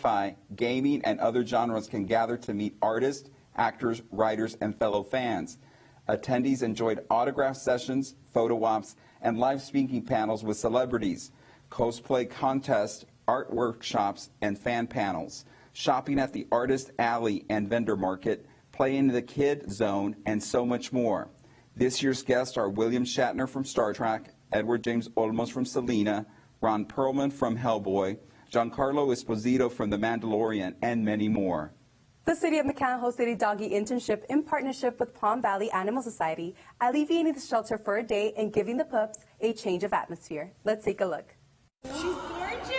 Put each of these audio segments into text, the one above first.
sci-fi, gaming, and other genres can gather to meet artists, actors, writers, and fellow fans. Attendees enjoyed autograph sessions, photo ops, and live speaking panels with celebrities, cosplay contests, art workshops, and fan panels, shopping at the Artist Alley and Vendor Market, play in the Kid Zone, and so much more. This year's guests are William Shatner from Star Trek, Edward James Olmos from Selena, Ron Perlman from Hellboy, Giancarlo Esposito from The Mandalorian, and many more. The City of McAllen hosted a doggy internship in partnership with Palm Valley Animal Society, alleviating the shelter for a day and giving the pups a change of atmosphere. Let's take a look. She's gorgeous!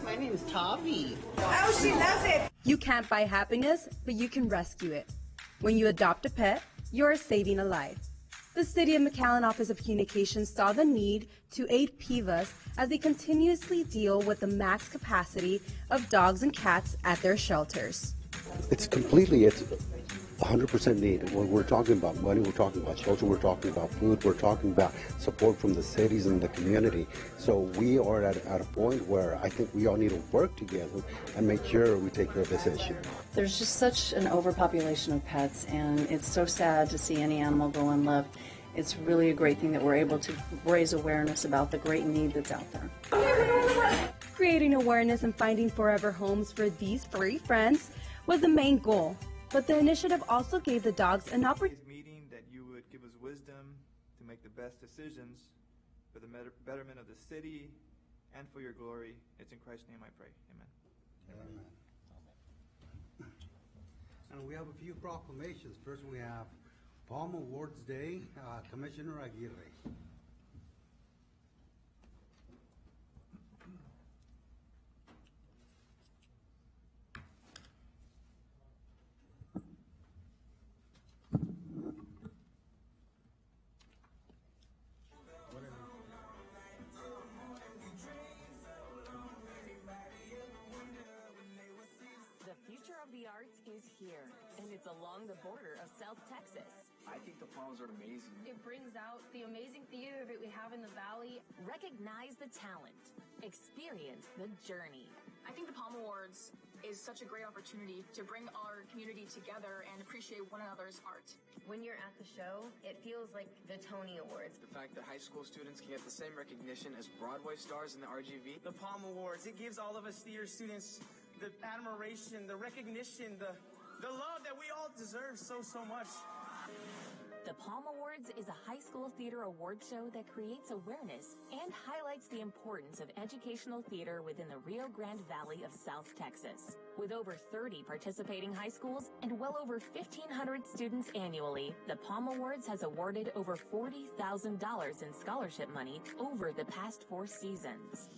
My name is Tavi. Oh, she loves it! You can't buy happiness, but you can rescue it. When you adopt a pet, you're saving a life. The City of McAllen Office of Communications saw the need to aid PIVAs as they continuously deal with the max capacity of dogs and cats at their shelters. It's 100% need. When we're talking about money, we're talking about shelter, we're talking about food, we're talking about support from the cities and the community. So we are at a point where I think we all need to work together and make sure we take care of this issue. There's just such an overpopulation of pets, and it's so sad to see any animal go unloved. It's really a great thing that we're able to raise awareness about the great need that's out there. Creating awareness and finding forever homes for these furry friends was the main goal. But the initiative also gave the dogs an opportunity. Meeting that you would give us wisdom to make the best decisions for the betterment of the city and for your glory. It's in Christ's name I pray. Amen. Amen. And we have a few proclamations. First, we have Palm Awards Day, Commissioner Aguirre. The future of the arts is here, and it's along the border of South Texas. I think the Palms are amazing. It brings out the amazing theater that we have in the valley. Recognize the talent. Experience the journey. I think the Palm Awards is such a great opportunity to bring our community together and appreciate one another's art. When you're at the show, it feels like the Tony Awards. The fact that high school students can get the same recognition as Broadway stars in the RGV. The Palm Awards, it gives all of us theater students the admiration, the recognition, the love that we all deserve so much. The Palm Awards is a high school theater award show that creates awareness and highlights the importance of educational theater within the Rio Grande Valley of South Texas. With over 30 participating high schools and well over 1,500 students annually, the Palm Awards has awarded over $40,000 in scholarship money over the past 4 seasons.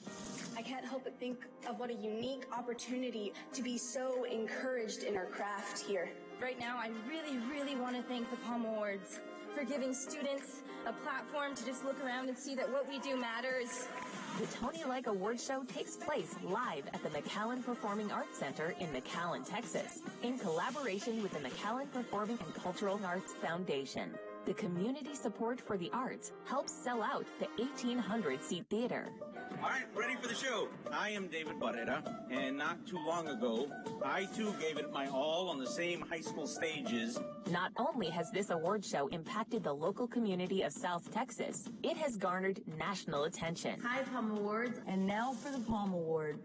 I can't help but think of what a unique opportunity to be so encouraged in our craft here. Right now, I really want to thank the Palm Awards for giving students a platform to just look around and see that what we do matters. The Tony-like award show takes place live at the McAllen Performing Arts Center in McAllen, Texas, in collaboration with the McAllen Performing and Cultural Arts Foundation. The community support for the arts helps sell out the 1,800-seat theater. All right, ready for the show. I am David Barrera, and not too long ago, I too gave it my all on the same high school stages. Not only has this award show impacted the local community of South Texas, it has garnered national attention. Hi, Palm Awards, and now for the Palm Award.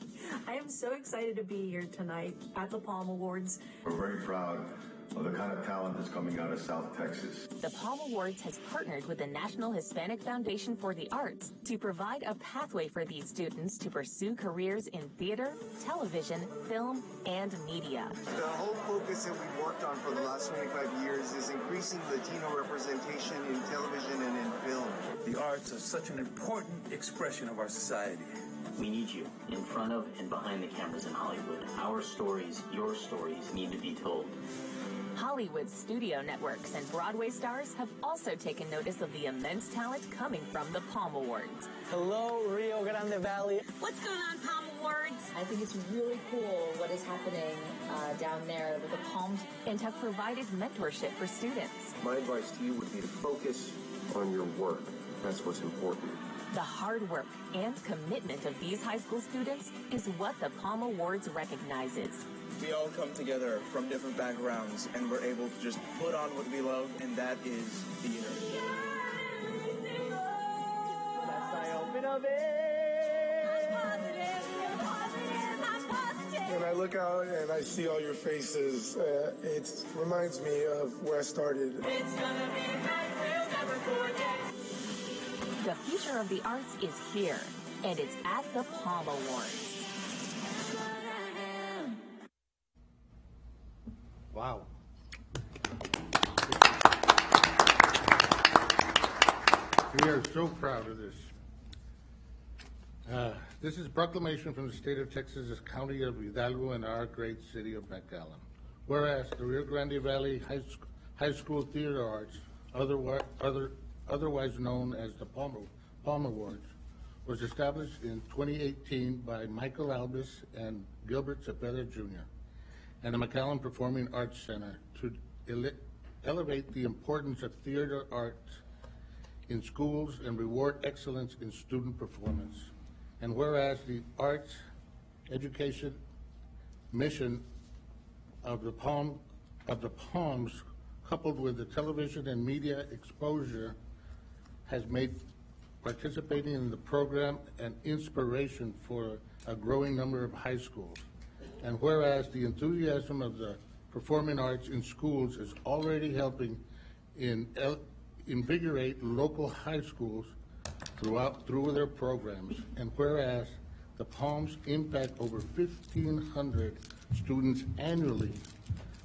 I am so excited to be here tonight at the Palm Awards. We're very proud of the kind of talent that's coming out of South Texas. The Palm Awards has partnered with the National Hispanic Foundation for the Arts to provide a pathway for these students to pursue careers in theater, television, film, and media. The whole focus that we've worked on for the last 25 years is increasing Latino representation in television and in film. The arts are such an important expression of our society. We need you in front of and behind the cameras in Hollywood. Our stories, your stories, need to be told. Hollywood studio networks and Broadway stars have also taken notice of the immense talent coming from the Palm Awards. Hello, Rio Grande Valley. What's going on, Palm Awards? I think it's really cool what is happening down there with the Palms. And have provided mentorship for students. My advice to you would be to focus on your work. That's what's important. The hard work and commitment of these high school students is what the Palm Awards recognizes. We all come together from different backgrounds, and we're able to just put on what we love, and that is theater. When I look out and I see all your faces, it reminds me of where I started. The future of the arts is here, and it's at the Palm Awards. Wow. We are so proud of this. This is a proclamation from the state of Texas, county of Hidalgo, and our great city of McAllen. Whereas the Rio Grande Valley High School Theater Arts, otherwise known as the Palm Awards, was established in 2018 by Michael Albus and Gilbert Cepeda Jr. and the McAllen Performing Arts Center to elevate the importance of theater arts in schools and reward excellence in student performance. And whereas the arts education mission of the Palms, coupled with the television and media exposure, has made participating in the program an inspiration for a growing number of high schools. And whereas the enthusiasm of the performing arts in schools is already helping invigorate local high schools through their programs, and whereas the Palms impact over 1,500 students annually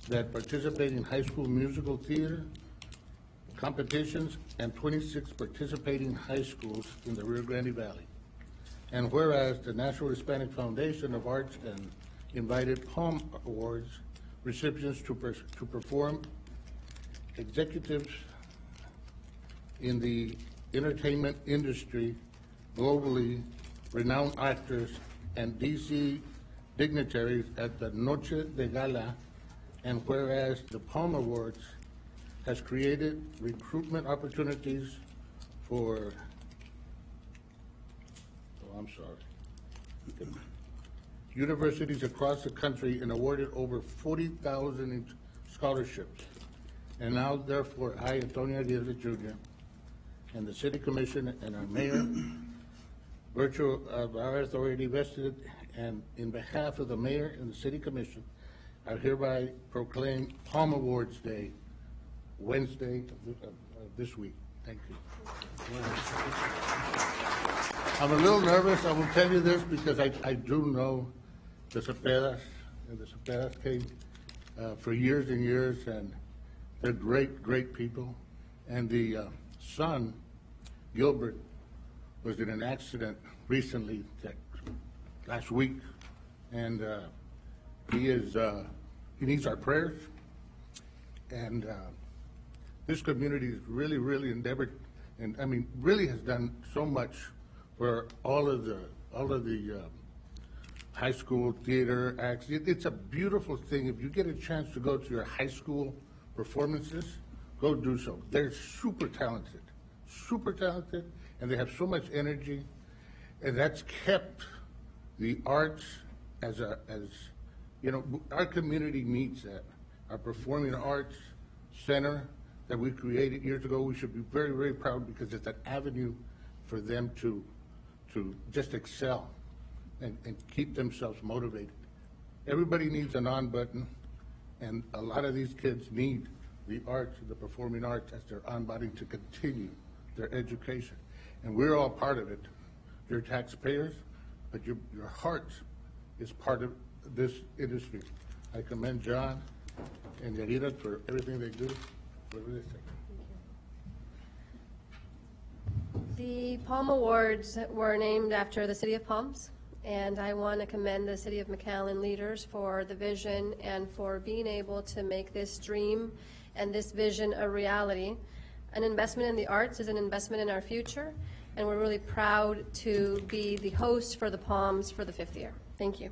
that participate in high school musical theater competitions and 26 participating high schools in the Rio Grande Valley. And whereas the National Hispanic Foundation of Arts and invited Palm Awards recipients to perform executives in the entertainment industry globally, renowned actors and DC dignitaries at the Noche de Gala, and whereas the Palm Awards has created recruitment opportunities for, universities across the country and awarded over 40,000 scholarships. And now, therefore, I, Antonio Aguirre Jr., and the City Commission and our Mayor, virtue of our authority vested, and in behalf of the Mayor and the City Commission, I hereby proclaim Palm Awards Day, Wednesday of this week. Thank you. I'm a little nervous, I will tell you this, because I do know the Cepedas, and the Cepedas came for years and years, and they're great, great people. And the son, Gilbert, was in an accident recently, last week, and he needs our prayers. And this community has really, really endeavored, and I mean, really has done so much for all of the high school theater acts. It's a beautiful thing. If you get a chance to go to your high school performances, go do so. They're super talented, and they have so much energy, and that's kept the arts as our community needs that. Our performing arts center that we created years ago, we should be very, very proud, because it's an avenue for them to just excel and keep themselves motivated. Everybody needs an on button, and a lot of these kids need the arts, the performing arts, as their on button to continue their education. And we're all part of it. You're taxpayers, but your heart is part of this industry. I commend John and Yarida for everything they do. Whatever they say. The Palm Awards were named after the City of Palms, and I want to commend the City of McAllen leaders for the vision and for being able to make this dream and this vision a reality. An investment in the arts is an investment in our future, and we're really proud to be the host for the Palms for the 5th year. Thank you.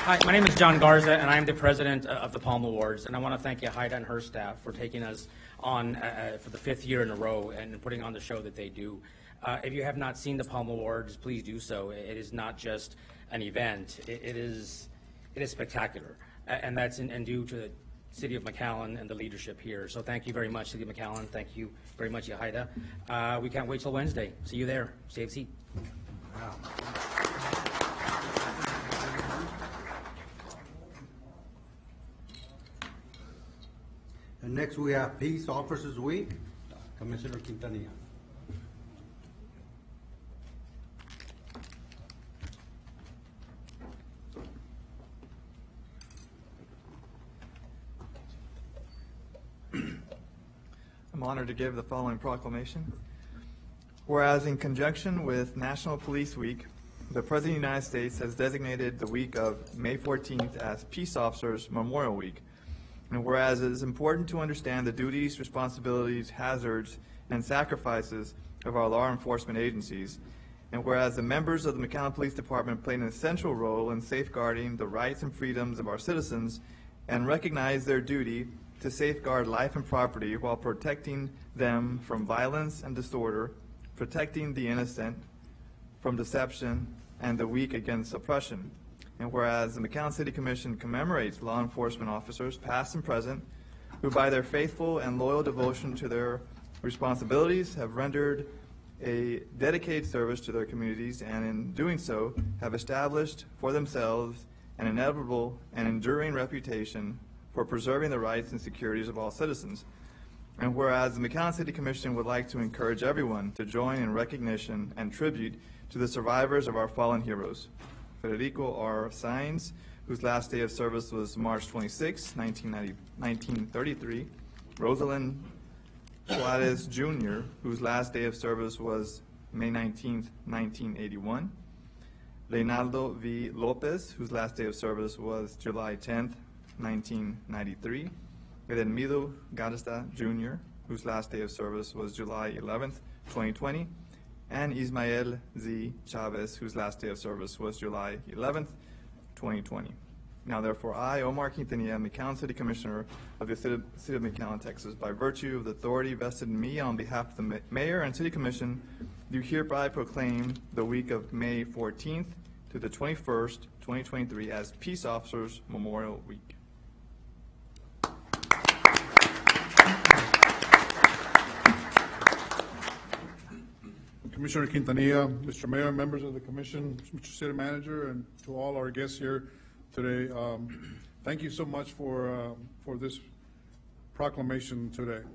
Hi, my name is John Garza, and I am the president of the Palm Awards. And I want to thank Haida and her staff for taking us on for the 5th year in a row and putting on the show that they do. If you have not seen the Palm Awards, please do so. It is not just an event. It is spectacular, and that's due to the City of McAllen and the leadership here. So thank you very much, City of McAllen. Thank you very much, Haida. We can't wait till Wednesday. See you there. Save a seat. Wow. And next we have Peace Officers Week, Commissioner Quintanilla. I'm honored to give the following proclamation. Whereas in conjunction with National Police Week, the President of the United States has designated the week of May 14th as Peace Officers Memorial Week. And whereas it is important to understand the duties, responsibilities, hazards, and sacrifices of our law enforcement agencies, and whereas the members of the McAllen Police Department play an essential role in safeguarding the rights and freedoms of our citizens and recognize their duty to safeguard life and property while protecting them from violence and disorder, protecting the innocent from deception, and the weak against oppression. And whereas the McAllen City Commission commemorates law enforcement officers, past and present, who by their faithful and loyal devotion to their responsibilities have rendered a dedicated service to their communities, and in doing so have established for themselves an inevitable and enduring reputation for preserving the rights and securities of all citizens. And whereas the McAllen City Commission would like to encourage everyone to join in recognition and tribute to the survivors of our fallen heroes. Federico R. Saenz, whose last day of service was March 26, 1933. Rosalind Suarez Jr., whose last day of service was May 19, 1981. Reynaldo V. Lopez, whose last day of service was July 10, 1993. Edelmido Garza Jr., whose last day of service was July 11, 2020. And Ismael Z. Chavez, whose last day of service was July 11th, 2020. Now therefore I, Omar Quintanilla, McAllen City Commissioner of the City of McAllen, Texas, by virtue of the authority vested in me on behalf of the Mayor and City Commission, do hereby proclaim the week of May 14th to the 21st, 2023 as Peace Officers Memorial Week. Commissioner Quintanilla, Mr. Mayor, members of the Commission, Mr. City Manager, and to all our guests here today, thank you so much for this proclamation today.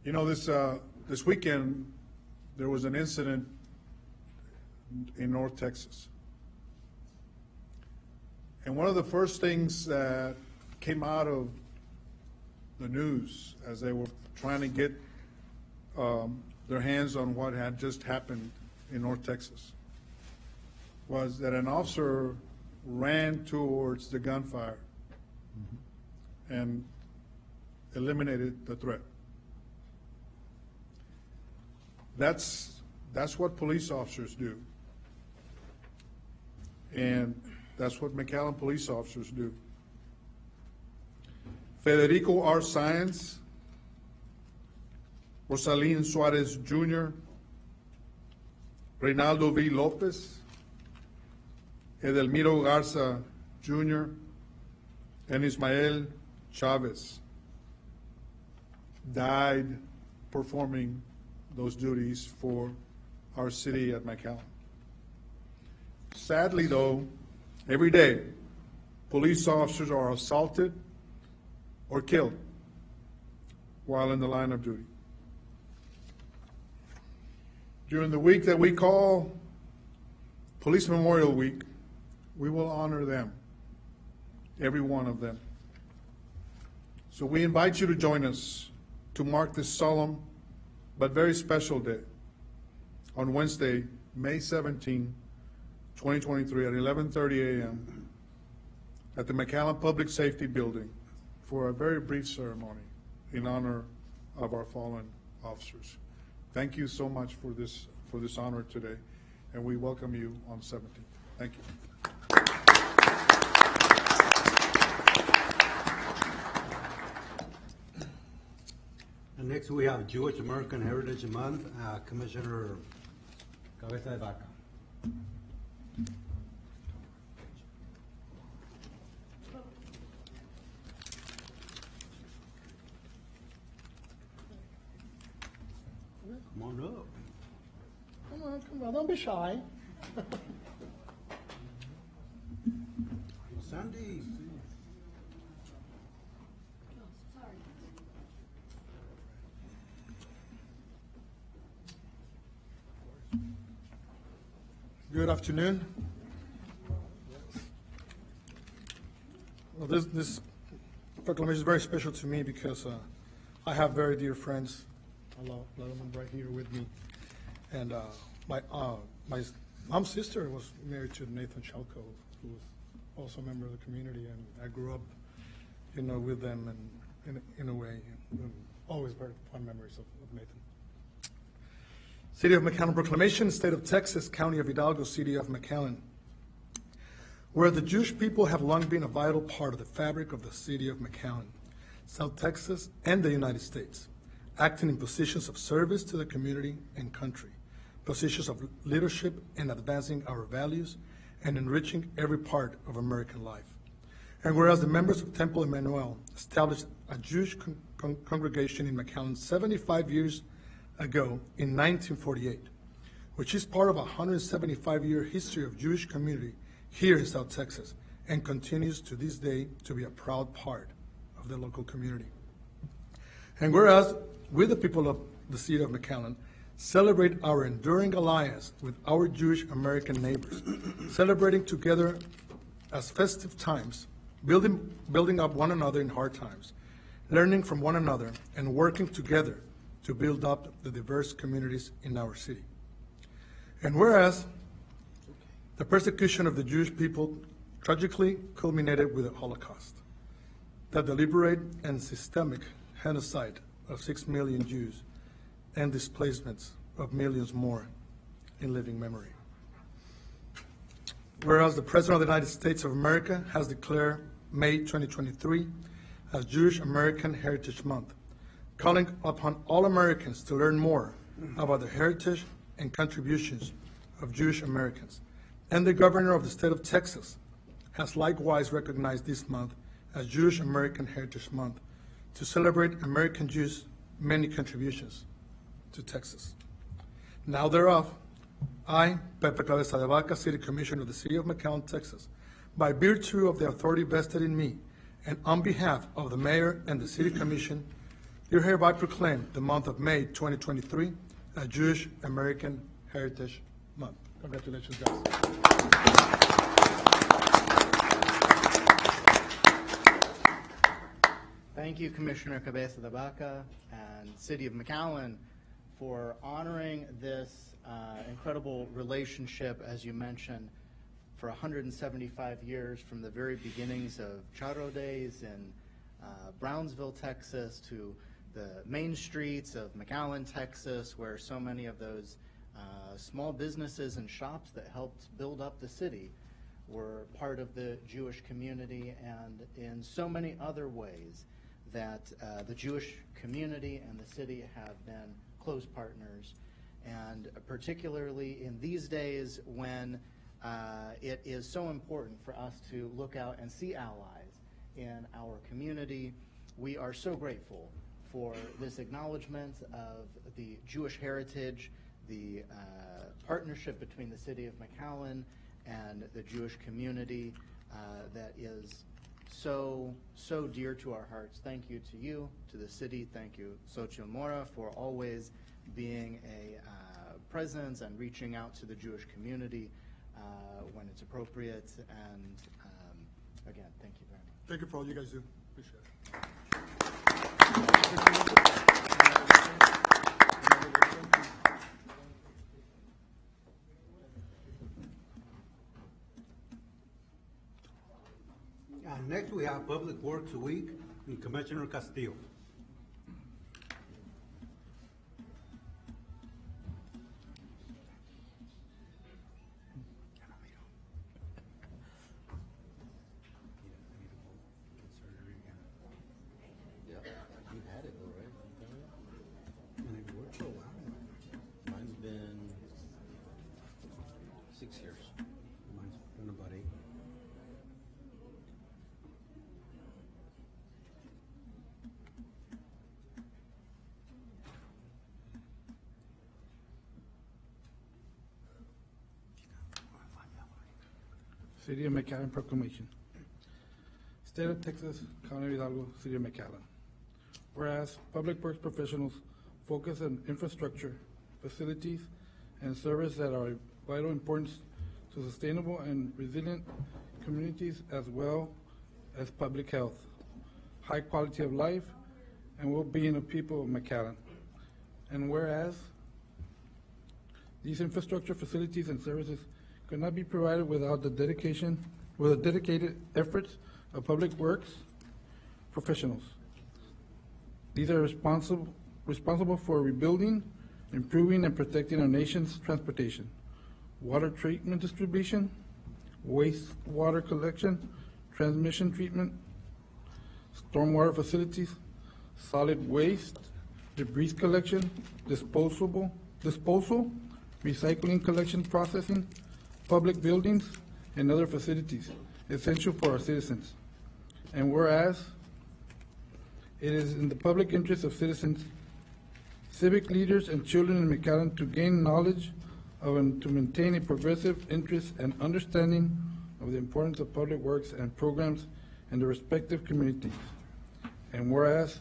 You know, this weekend there was an incident in North Texas, and one of the first things that came out of the news as they were trying to get their hands on what had just happened in North Texas was that an officer ran towards the gunfire and eliminated the threat. That's what police officers do. And that's what McAllen police officers do. Federico R. Saenz, Rosalind Suarez Jr., Reynaldo V. Lopez, Edelmiro Garza Jr., and Ismael Chavez died performing those duties for our city at McAllen. Sadly, though, every day, police officers are assaulted or killed while in the line of duty. During the week that we call Police Memorial Week, we will honor them, every one of them. So we invite you to join us to mark this solemn but very special day on Wednesday, May 17, 2023 at 11:30 a.m. at the McAllen Public Safety Building for a very brief ceremony in honor of our fallen officers. Thank you so much for this honor today, and we welcome you on 17th. Thank you. And next we have Jewish American Heritage Month, Commissioner Cabeza de Vaca. Come on up. Come on, don't be shy. Sandy. Good afternoon. Well, this proclamation is very special to me because I have very dear friends. A lot of them right here with me. And my mom's sister was married to Nathan Shalko, who was also a member of the community, and I grew up, with them, and in a way, always very fond memories of Nathan. City of McAllen Proclamation, State of Texas, County of Hidalgo, City of McAllen. Where the Jewish people have long been a vital part of the fabric of the City of McAllen, South Texas, and the United States, acting in positions of service to the community and country, positions of leadership in advancing our values and enriching every part of American life. And whereas the members of Temple Emmanuel established a Jewish congregation in McAllen 75 years ago in 1948, which is part of a 175-year history of Jewish community here in South Texas, and continues to this day to be a proud part of the local community. And whereas we, the people of the City of McAllen, celebrate our enduring alliance with our Jewish American neighbors, celebrating together as festive times, building up one another in hard times, learning from one another, and working together to build up the diverse communities in our city. And whereas the persecution of the Jewish people tragically culminated with the Holocaust, the deliberate and systemic genocide of 6 million Jews and displacements of millions more in living memory. Whereas the President of the United States of America has declared May 2023 as Jewish American Heritage Month, calling upon all Americans to learn more about the heritage and contributions of Jewish Americans. And the Governor of the State of Texas has likewise recognized this month as Jewish American Heritage Month to celebrate American Jews' many contributions to Texas. Now thereof, I, Pepe Cabeza de Vaca, City Commissioner of the City of McAllen, Texas, by virtue of the authority vested in me, and on behalf of the Mayor and the City Commission, do hereby proclaim the month of May 2023 as Jewish American Heritage Month. Congratulations, guys. Thank you, Commissioner Cabeza de Vaca and City of McAllen, for honoring this incredible relationship, as you mentioned, for 175 years from the very beginnings of Charro days in Brownsville, Texas, to the main streets of McAllen, Texas, where so many of those small businesses and shops that helped build up the city were part of the Jewish community, and in so many other ways that the Jewish community and the city have been close partners. And particularly in these days when it is so important for us to look out and see allies in our community, we are so grateful for this acknowledgement of the Jewish heritage, the partnership between the City of McAllen and the Jewish community that is so dear to our hearts. Thank you to you, to the city. Thank you, Xochitl Mora, for always being a presence and reaching out to the Jewish community when it's appropriate. And again, thank you very much. Thank you for all you guys do. Appreciate it. Next we have Public Works Week and Commissioner Castillo. Mike's here. Mine's in a buddy. City of McAllen Proclamation. State of Texas, County of Hidalgo, City of McAllen. Whereas public works professionals focus on infrastructure, facilities, and service that are of vital importance to sustainable and resilient communities as well as public health, high quality of life, and well-being of people of McAllen. And whereas these infrastructure facilities and services could not be provided without the dedicated efforts of public works professionals. These are responsible for rebuilding, improving, and protecting our nation's transportation, water treatment distribution, wastewater collection, transmission treatment, stormwater facilities, solid waste, debris collection, disposal, recycling collection processing, public buildings, and other facilities essential for our citizens. And whereas it is in the public interest of citizens, civic leaders, and children in McAllen to gain knowledge of and to maintain a progressive interest and understanding of the importance of public works and programs in the respective communities. And whereas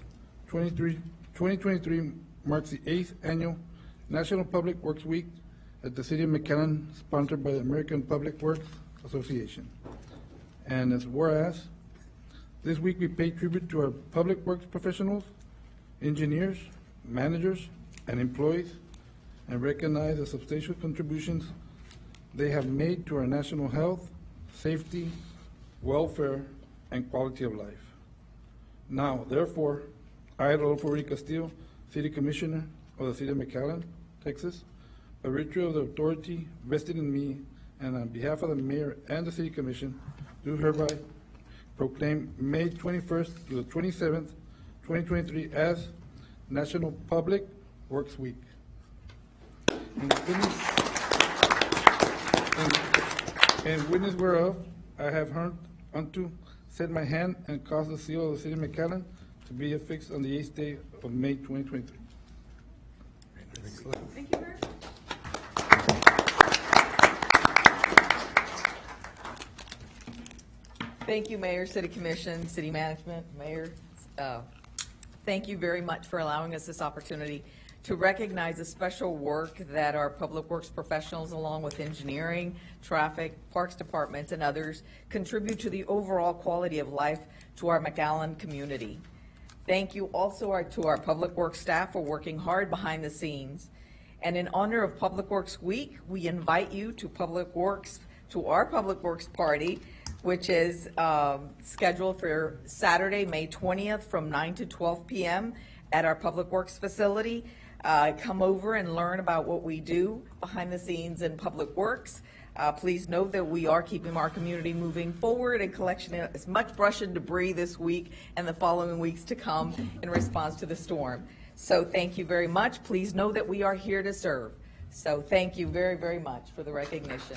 2023 marks the 8th annual National Public Works Week at the City of McAllen, sponsored by the American Public Works Association. And as whereas this week we pay tribute to our public works professionals, engineers, managers, and employees, and recognize the substantial contributions they have made to our national health, safety, welfare, and quality of life. Now, therefore, I, Rodolfo Uri Castillo, City Commissioner of the City of McAllen, Texas, by virtue of the authority vested in me and on behalf of the Mayor and the City Commission, do hereby proclaim May 21st to the 27th, 2023 as National Public Works Week. In witness whereof, I have heard unto set my hand and caused the seal of the City of McAllen to be affixed on the 8th day of May 2023. Thank you, Mayor. Thank you, Mayor, City Commission, City Management, Mayor. Thank you very much for allowing us this opportunity to recognize the special work that our public works professionals, along with engineering, traffic, parks departments, and others, contribute to the overall quality of life to our McAllen community. Thank you also to our public works staff for working hard behind the scenes. And in honor of Public Works Week, we invite you to our Public Works Party, which is scheduled for Saturday, May 20th from 9 to 12 p.m. at our Public Works facility. Come over and learn about what we do behind the scenes in Public Works. Please note that we are keeping our community moving forward and collecting as much brush and debris this week and the following weeks to come in response to the storm. So thank you very much. Please know that we are here to serve. So thank you very, very much for the recognition.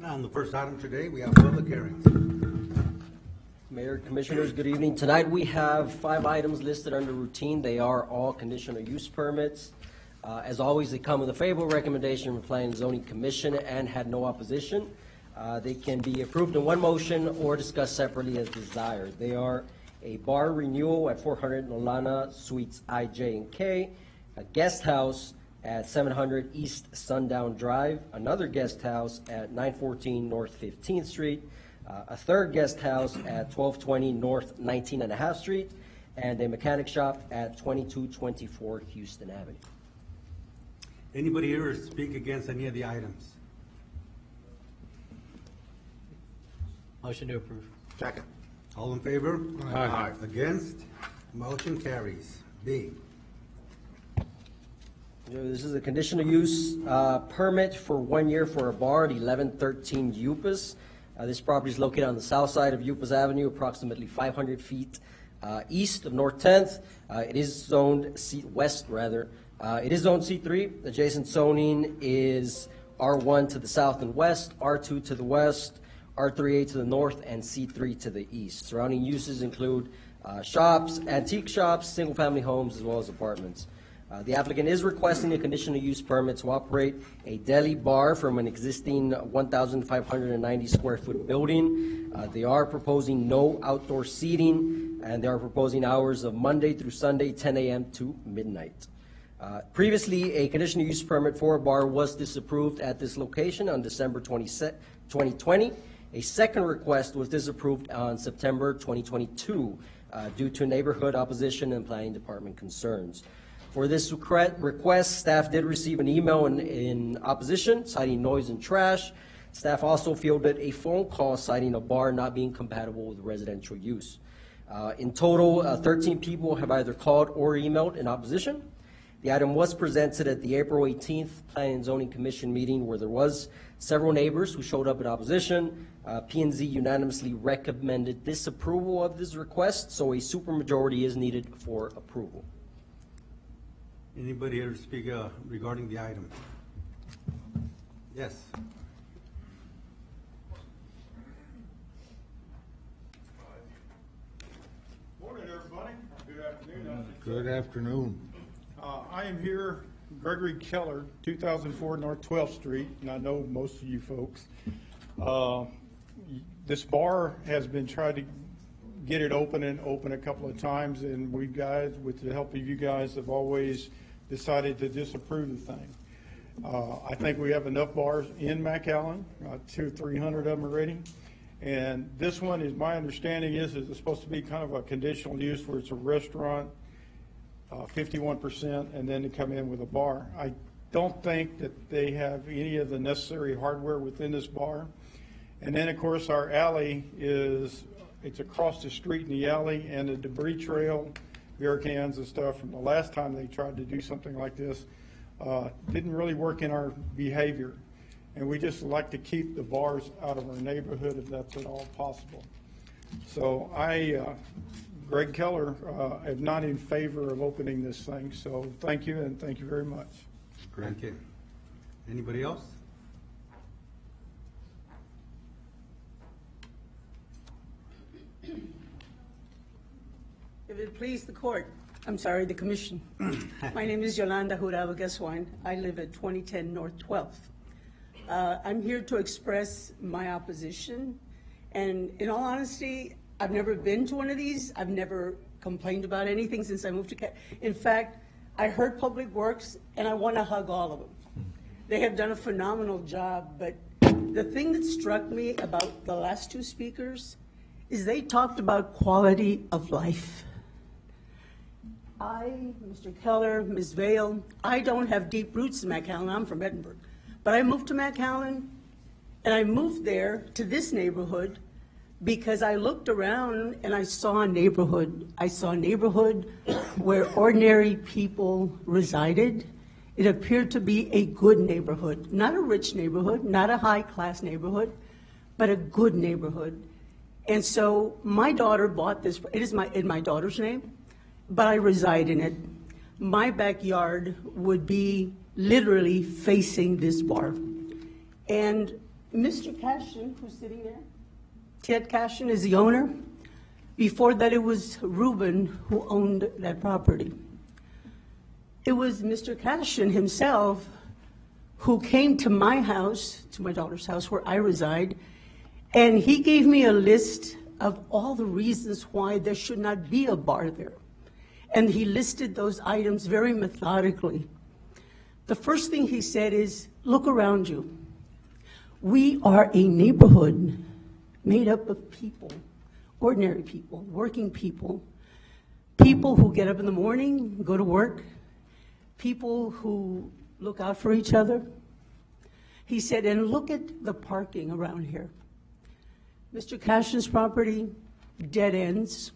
Now, on the first item today, we have public hearings. Mayor, Commissioners, good evening. Tonight we have 5 items listed under routine. They are all conditional use permits. As always, they come with a favorable recommendation from Planning and Zoning Commission and had no opposition. They can be approved in one motion or discussed separately as desired. They are a bar renewal at 400 Nolana Suites I, J, and K, a guest house at 700 East Sundown Drive, another guest house at 914 North 15th Street, a third guest house at 1220 North 19.5 Street, and a mechanic shop at 2224 Houston Avenue. Anybody here to speak against any of the items? Motion to approve. Second. All in favor? Aye. Against? Motion carries. B. This is a conditional use permit for 1 year for a bar at 1113 Upas. This property is located on the south side of Upas Avenue, approximately 500 feet east of North 10th. It is zoned west, rather. It is zoned C3. Adjacent zoning is R1 to the south and west, R2 to the west, R3A to the north, and C3 to the east. Surrounding uses include shops, antique shops, single-family homes, as well as apartments. The applicant is requesting a conditional use permit to operate a deli bar from an existing 1,590 square foot building. They are proposing no outdoor seating, and they are proposing hours of Monday through Sunday, 10 a.m. to midnight. Previously, a conditional use permit for a bar was disapproved at this location on December 2020. A second request was disapproved on September 2022 due to neighborhood opposition and planning department concerns. For this request, staff did receive an email in opposition, citing noise and trash. Staff also fielded a phone call citing a bar not being compatible with residential use. In total, 13 people have either called or emailed in opposition. The item was presented at the April 18th Planning and Zoning Commission meeting, where there was several neighbors who showed up in opposition. P&Z unanimously recommended disapproval of this request, so a supermajority is needed for approval. Anybody here to speak regarding the item? Yes. Morning, everybody. Good afternoon. Good afternoon. I am here, Gregory Keller, 2004 North 12th Street, and I know most of you folks. This bar has been trying to get it open a couple of times, and we guys, with the help of you guys, have always decided to disapprove the thing. I think we have enough bars in McAllen, 200 or 300 of them already. And this one, is my understanding is it's supposed to be kind of a conditional use where it's a restaurant, 51%, and then to come in with a bar. I don't think that they have any of the necessary hardware within this bar. And then, of course, our alley it's across the street in the alley, and the debris trail, beer cans and stuff from the last time they tried to do something like this didn't really work in our behavior. And we just like to keep the bars out of our neighborhood if that's at all possible. So Greg Keller, am not in favor of opening this thing. So thank you, and thank you very much. Thank you. Anybody else? If it please the court, the commission. My name is Yolanda Jurado Gaswine. I live at 2010 North 12th. I'm here to express my opposition. And in all honesty, I've never been to one of these. I've never complained about anything since I moved to In fact, I heard Public Works, and I want to hug all of them. They have done a phenomenal job, but the thing that struck me about the last two speakers is they talked about quality of life. Mr. Keller, Ms. Vale, I don't have deep roots in McAllen. I'm from Edinburgh. But I moved to McAllen, and I moved there to this neighborhood because I looked around and I saw a neighborhood. I saw a neighborhood where ordinary people resided. It appeared to be a good neighborhood, not a rich neighborhood, not a high-class neighborhood, but a good neighborhood. And so my daughter bought this. It is in my daughter's name, but I reside in it. My backyard would be literally facing this bar. And Mr. Cashin, who's sitting there, Ted Cashin is the owner. Before that, it was Ruben who owned that property. It was Mr. Cashin himself who came to my house, to my daughter's house where I reside, and he gave me a list of all the reasons why there should not be a bar there. And he listed those items very methodically. The first thing he said is, look around you. We are a neighborhood made up of people, ordinary people, working people, people who get up in the morning, go to work, people who look out for each other. He said, and look at the parking around here. Mr. Cashin's property, dead ends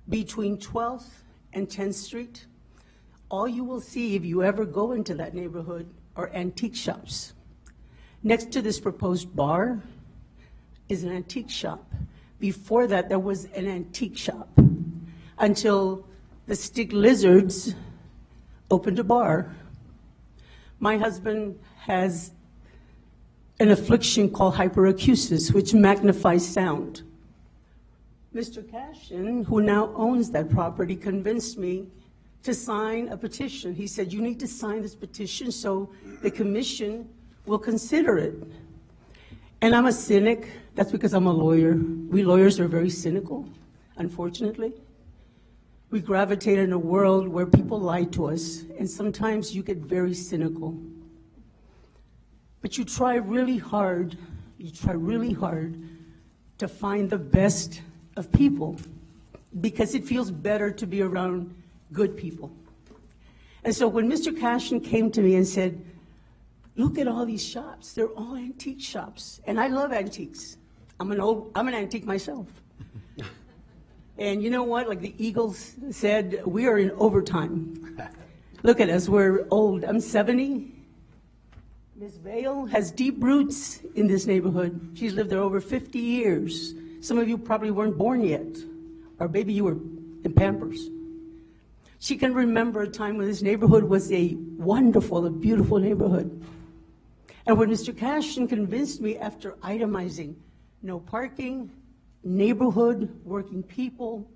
between 12th and 10th Street. All you will see if you ever go into that neighborhood are antique shops. Next to this proposed bar is an antique shop. Before that, there was an antique shop until the Stick Lizards opened a bar. My husband has an affliction called hyperacusis, which magnifies sound. Mr. Cashin, who now owns that property, convinced me to sign a petition. He said, you need to sign this petition so the commission will consider it. And I'm a cynic. That's because I'm a lawyer. We lawyers are very cynical, unfortunately. We gravitate in a world where people lie to us, and sometimes you get very cynical. But you try really hard to find the best of people because it feels better to be around good people. And so when Mr. Cashin came to me and said, look at all these shops, they're all antique shops. And I love antiques. I'm an antique myself. And you know what? Like the Eagles said, we are in overtime. Look at us, we're old. I'm 70. Ms. Vale has deep roots in this neighborhood. She's lived there over 50 years. Some of you probably weren't born yet, or maybe you were in Pampers. She can remember a time when this neighborhood was a wonderful, a beautiful neighborhood. And when Mr. Cashin convinced me after itemizing no parking, neighborhood, working people,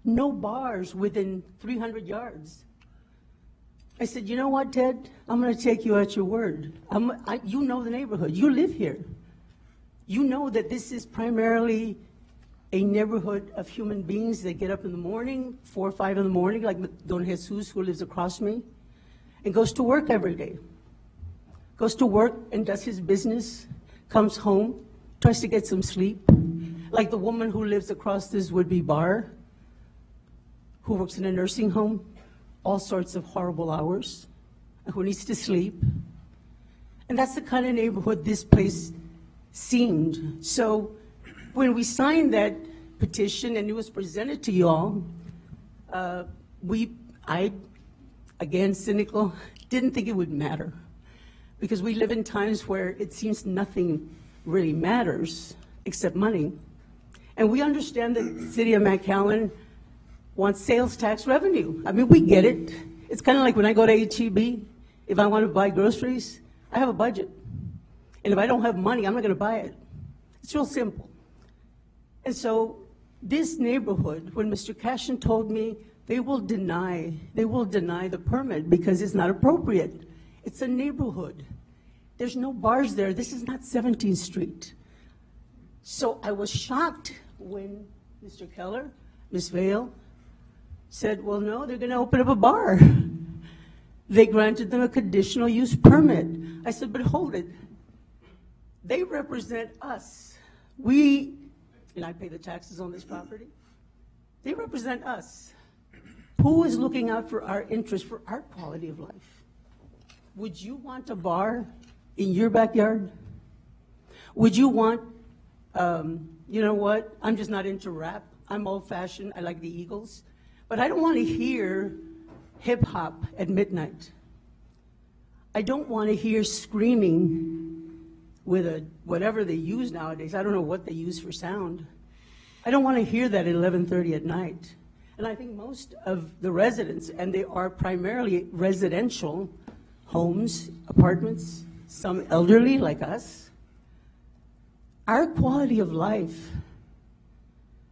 no bars within 300 yards, I said, you know what, Ted? I'm going to take you at your word. You know the neighborhood. You live here. You know that this is primarily a neighborhood of human beings that get up in the morning, 4 or 5 in the morning, like Don Jesus, who lives across me, and goes to work every day. Goes to work and does his business, comes home, tries to get some sleep, like the woman who lives across this would-be bar, who works in a nursing home, all sorts of horrible hours, who needs to sleep. And that's the kind of neighborhood this place seemed. So when we signed that petition and it was presented to you all, I, again, cynical, didn't think it would matter. Because we live in times where it seems nothing really matters except money. And we understand that the city of McAllen wants sales tax revenue. I mean, we get it. It's kind of like when I go to H-E-B, if I want to buy groceries, I have a budget. And if I don't have money, I'm not going to buy it. It's real simple. And so this neighborhood, when Mr. Cashin told me they will deny the permit because it's not appropriate. It's a neighborhood. There's no bars there. This is not 17th Street. So I was shocked when Mr. Keller, Ms. Vale, said, well, no, they're going to open up a bar. They granted them a conditional use permit. I said, but hold it. They represent us. And I pay the taxes on this property. They represent us. Who is looking out for our interests, for our quality of life? Would you want a bar in your backyard? Would you want, you know what, I'm just not into rap. I'm old-fashioned. I like the Eagles. But I don't want to hear hip-hop at midnight. I don't want to hear screaming with whatever they use nowadays. I don't know what they use for sound. I don't want to hear that at 11:30 at night. And I think most of the residents, and they are primarily residential homes, apartments, some elderly like us, our quality of life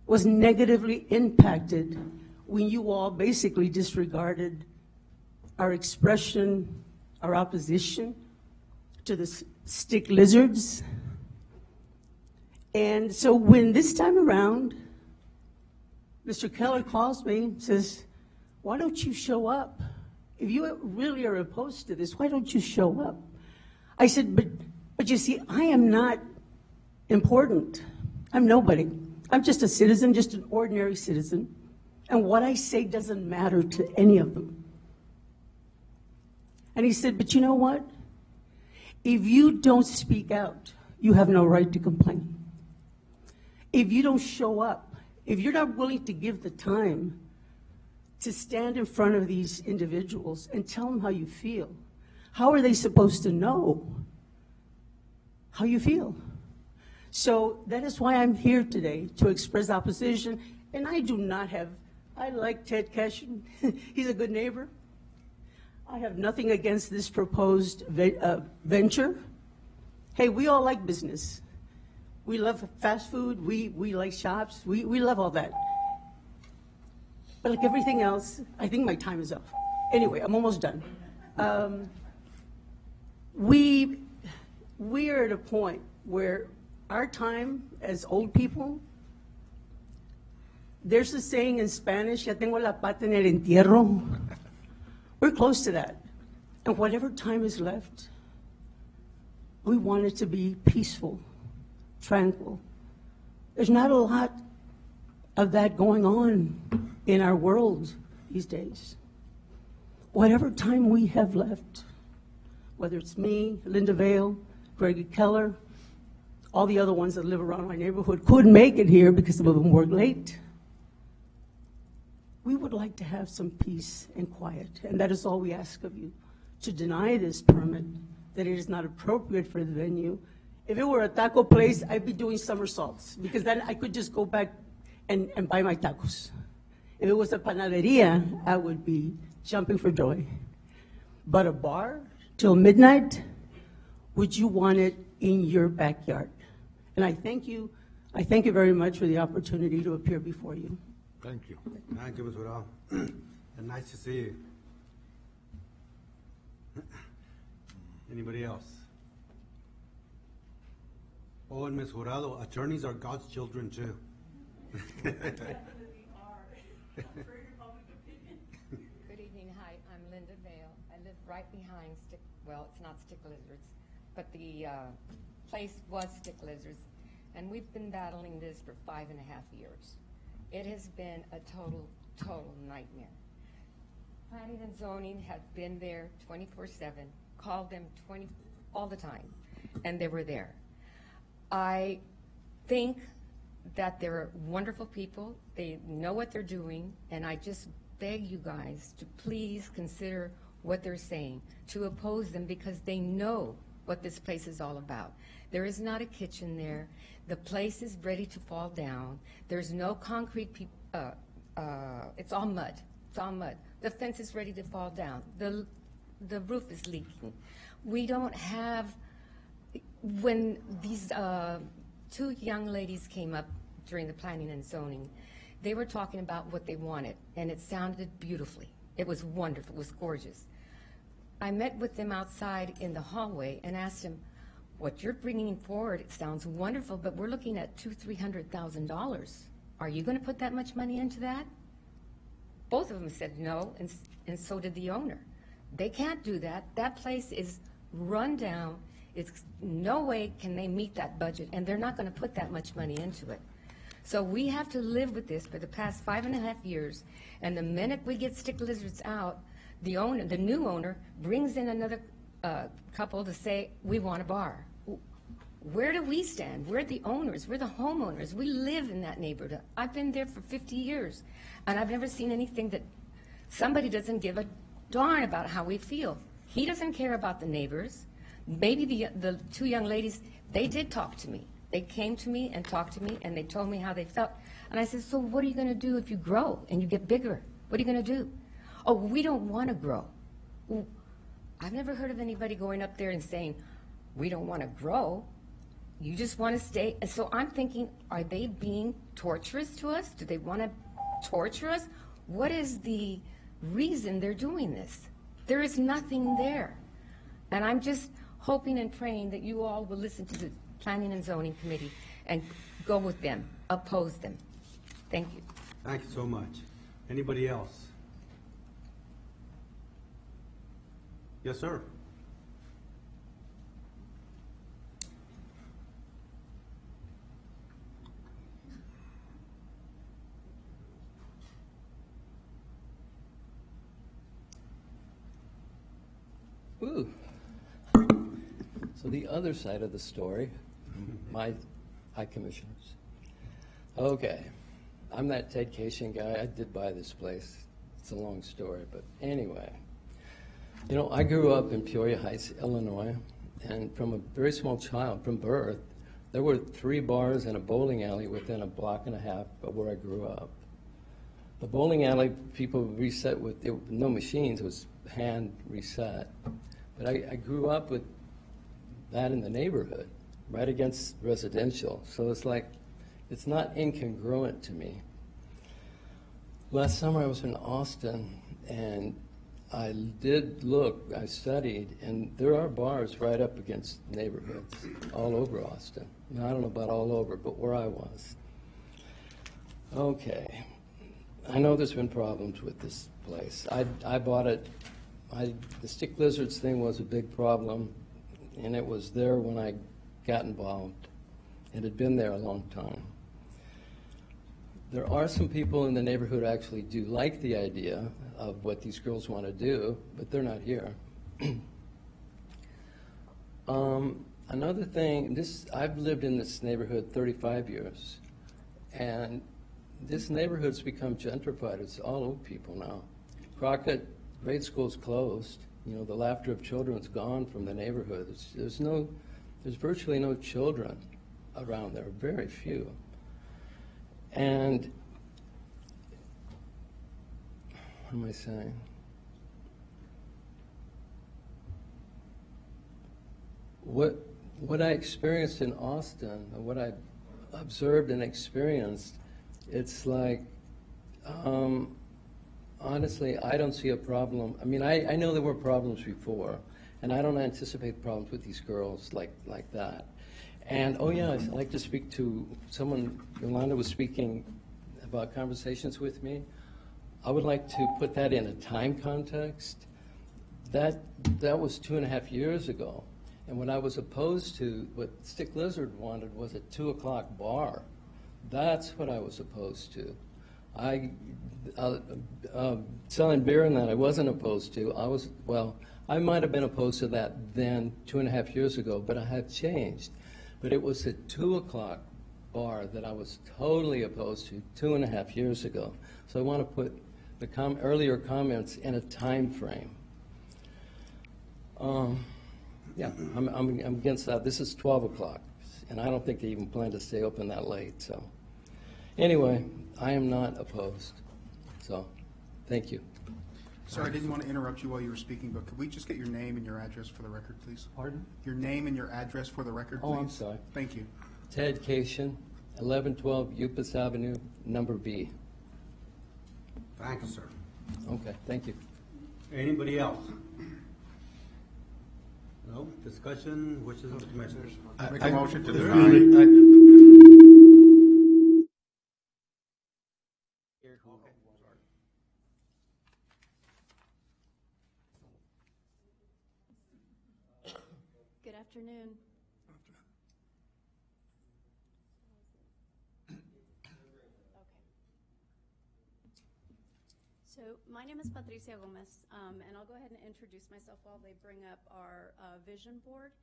was negatively impacted when you all basically disregarded our expression, our opposition to the stick lizards. And so when this time around, Mr. Keller calls me and says, why don't you show up? If you really are opposed to this, why don't you show up? I said, but you see, I am not important. I'm nobody. I'm just a citizen, just an ordinary citizen. And what I say doesn't matter to any of them. And he said, but you know what? If you don't speak out, you have no right to complain. If you don't show up if you're not willing to give the time to stand in front of these individuals and tell them how you feel, how are they supposed to know how you feel? So that is why I'm here today, to express opposition. And I do not have, I like Ted Cashin. He's a good neighbor. I have nothing against this proposed venture. Hey, we all like business. We love fast food. We like shops. We love all that. But like everything else, I think my time is up. Anyway, I'm almost done. We are at a point where our time as old people, there's a saying in Spanish, ya tengo la pata en el entierro. We're close to that. And whatever time is left, we want it to be peaceful, tranquil. There's not a lot of that going on in our world these days. Whatever time we have left, whether it's me, Linda Vale, Gregory Keller, all the other ones that live around my neighborhood couldn't make it here because some of them work late. We would like to have some peace and quiet, and that is all we ask of you. To deny this permit, that it is not appropriate for the venue. If it were a taco place, I'd be doing somersaults, because then I could just go back and buy my tacos. If it was a panaderia, I would be jumping for joy. But a bar till midnight, would you want it in your backyard? And I thank you very much for the opportunity to appear before you. Thank you. Thank you, Ms. Jurado. And nice to see you. Anybody else? Oh, and Ms. Jurado, attorneys are God's children too. Good evening. Hi, I'm Linda Vale. I live right behind it's not stick lizards, but the place was stick lizards, and we've been battling this for 5.5 years. It has been a total nightmare. Planning and zoning have been there 24/7, called them all the time, and they were there. I think that they're wonderful people. They know what they're doing, and I just beg you guys to please consider what they're saying, to oppose them, because they know what this place is all about. There is not a kitchen there. The place is ready to fall down. There's no concrete, it's all mud. It's all mud. The fence is ready to fall down. The roof is leaking. We don't have, when these two young ladies came up during the planning and zoning, they were talking about what they wanted, and it sounded beautifully. It was wonderful. It was gorgeous. I met with them outside in the hallway and asked them, what you're bringing forward, it sounds wonderful, but we're looking at $200,000-$300,000. Are you going to put that much money into that? Both of them said no, and so did the owner. They can't do that. That place is run down. It's no way can they meet that budget, and they're not going to put that much money into it. So we have to live with this for the past 5.5 years, and the minute we get stick lizards out, the owner, the new owner, brings in another couple to say, we want a bar. Where do we stand? We're the owners. We're the homeowners. We live in that neighborhood. I've been there for 50 years, and I've never seen anything that somebody doesn't give a darn about how we feel. He doesn't care about the neighbors. Maybe the two young ladies, they did talk to me. They came to me and talked to me, and they told me how they felt. And I said, so what are you going to do if you grow and you get bigger? What are you going to do? Oh, we don't want to grow. Well, I've never heard of anybody going up there and saying, we don't want to grow. You just want to stay. And so I'm thinking, are they being torturous to us? Do they want to torture us? What is the reason they're doing this? There is nothing there. And I'm just hoping and praying that you all will listen to the Planning and Zoning Committee and go with them, oppose them. Thank you. Thank you so much. Anybody else? Yes, sir. Ooh. So the other side of the story, my high commissioners. Okay. I'm that Ted Cation guy. I did buy this place. It's a long story, but anyway. You know, I grew up in Peoria Heights, Illinois, and from a very small child, from birth, there were 3 bars and a bowling alley within a block and a half of where I grew up. The bowling alley, people reset with no machines, it was hand reset. But I grew up with that in the neighborhood, right against residential. So it's like, it's not incongruent to me. Last summer I was in Austin, and I did look, I studied, and there are bars right up against neighborhoods all over Austin. Now, I don't know about all over, but where I was. Okay. I know there's been problems with this place. I bought it. The stick lizards thing was a big problem, and it was there when I got involved. It had been there a long time. There are some people in the neighborhood who actually do like the idea of what these girls want to do, but they're not here. Another thing, I've lived in this neighborhood 35 years, and this neighborhood's become gentrified. It's all old people now. Crockett grade school's closed. You know, the laughter of children's gone from the neighborhood. There's virtually no children around there, very few. And what am I saying? What I experienced in Austin, or what I observed and experienced, it's like, honestly, I don't see a problem. I mean, I know there were problems before, and I don't anticipate problems with these girls like that. And, oh yeah, I'd like to speak to someone. Yolanda was speaking about conversations with me. I would like to put that in a time context. That was 2.5 years ago. And what I was opposed to, what Stick Lizard wanted, was a 2 o'clock bar. That's what I was opposed to. Selling beer and that I wasn't opposed to. I might have been opposed to that then 2.5 years ago, but I have changed. But it was a 2 o'clock bar that I was totally opposed to 2.5 years ago. So I want to put the earlier comments in a time frame. Yeah, I'm against that. This is 12 o'clock, and I don't think they even plan to stay open that late. So anyway, I am not opposed. So thank you. Sir, I didn't want to interrupt you while you were speaking, but could we just get your name and your address for the record, please? Pardon? Your name and your address for the record, please. Oh, I'm sorry. Thank you. Ted Cation, 1112 Upas Avenue, number B. Thank you, sir. Okay, thank you. Anybody else? No? Discussion, wishes of the commissioners? Make a motion to deny. Good afternoon. So my name is Patricia Gomez, and I'll go ahead and introduce myself while they bring up our vision board.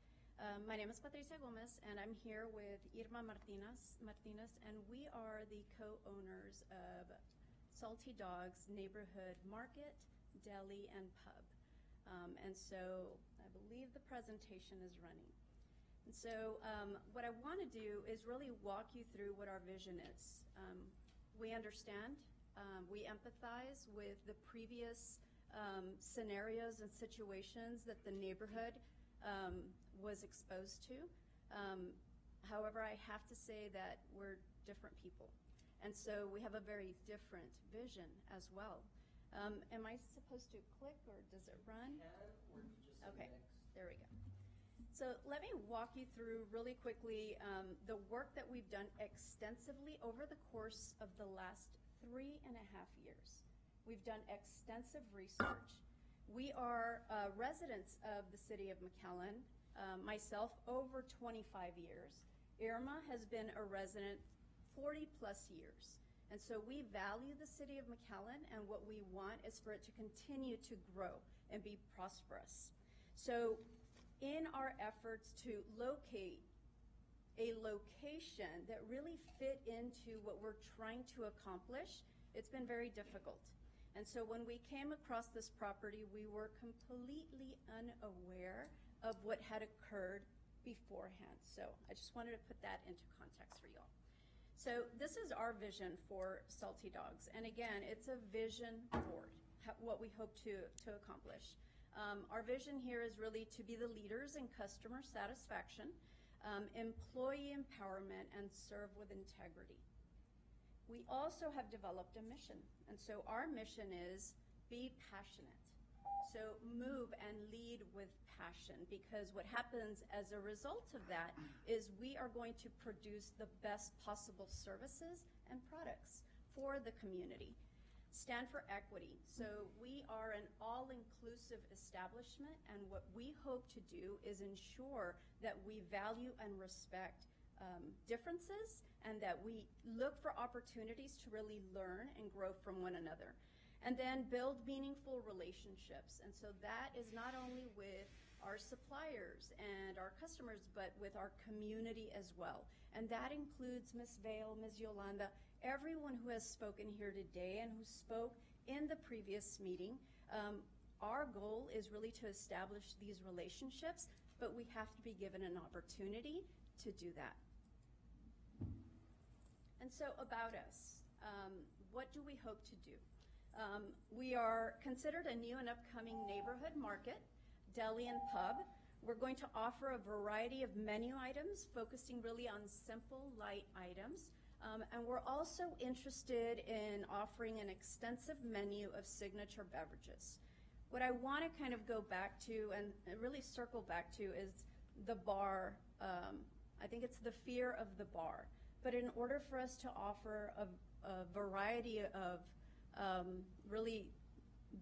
My name is Patricia Gomez, and I'm here with Irma Martinez, and we are the co-owners of Salty Dogs Neighborhood Market, Deli, and Pub. And so I believe the presentation is running. And so what I want to do is really walk you through what our vision is. We understand, we empathize with the previous scenarios and situations that the neighborhood was exposed to. However, I have to say that we're different people. And so we have a very different vision as well. Am I supposed to click or does it run? Okay, there we go. So let me walk you through really quickly the work that we've done extensively over the course of the last 3.5 years. We've done extensive research. We are residents of the city of McAllen, myself over 25 years. Irma has been a resident 40 plus years. And so we value the city of McAllen, and what we want is for it to continue to grow and be prosperous. So in our efforts to locate a location that really fit into what we're trying to accomplish, it's been very difficult. And so when we came across this property, we were completely unaware of what had occurred beforehand. So I just wanted to put that into context for you all. So this is our vision for Salty Dogs. And again, it's a vision board, what we hope to accomplish. Our vision here is really to be the leaders in customer satisfaction, employee empowerment, and serve with integrity. We also have developed a mission. And so our mission is be passionate. So move and lead with passion, because what happens as a result of that is we are going to produce the best possible services and products for the community. Stand for equity. So we are an all-inclusive establishment, and what we hope to do is ensure that we value and respect differences, and that we look for opportunities to really learn and grow from one another. And then build meaningful relationships. And so that is not only with our suppliers and our customers, but with our community as well. And that includes Ms. Vale, Ms. Yolanda, everyone who has spoken here today and who spoke in the previous meeting. Our goal is really to establish these relationships, but we have to be given an opportunity to do that. And so about us, what do we hope to do? We are considered a new and upcoming neighborhood market, deli and pub. We're going to offer a variety of menu items, focusing really on simple, light items. And we're also interested in offering an extensive menu of signature beverages. What I want to kind of go back to and really circle back to is the bar. I think it's the fear of the bar. But in order for us to offer a variety of really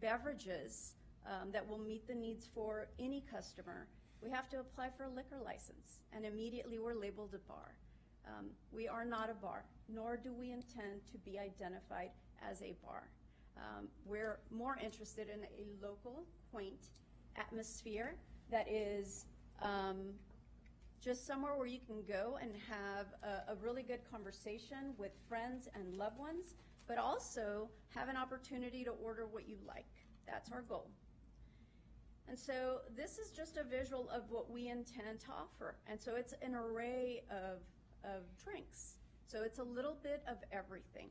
beverages that will meet the needs for any customer, we have to apply for a liquor license, and immediately we're labeled a bar. We are not a bar, nor do we intend to be identified as a bar. We're more interested in a local, quaint atmosphere that is just somewhere where you can go and have a really good conversation with friends and loved ones, but also have an opportunity to order what you like. That's our goal. And so this is just a visual of what we intend to offer. And so it's an array of drinks. So it's a little bit of everything.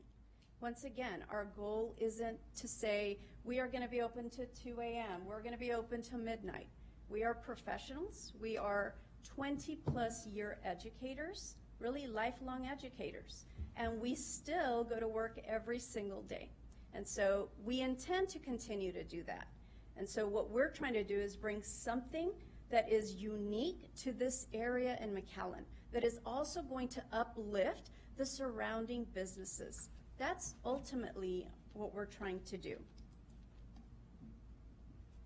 Once again, our goal isn't to say we are going to be open to 2 a.m., we're going to be open till midnight. We are professionals. We are 20-plus year educators, really lifelong educators, and we still go to work every single day. And so we intend to continue to do that. And so what we're trying to do is bring something that is unique to this area in McAllen, that is also going to uplift the surrounding businesses. That's ultimately what we're trying to do.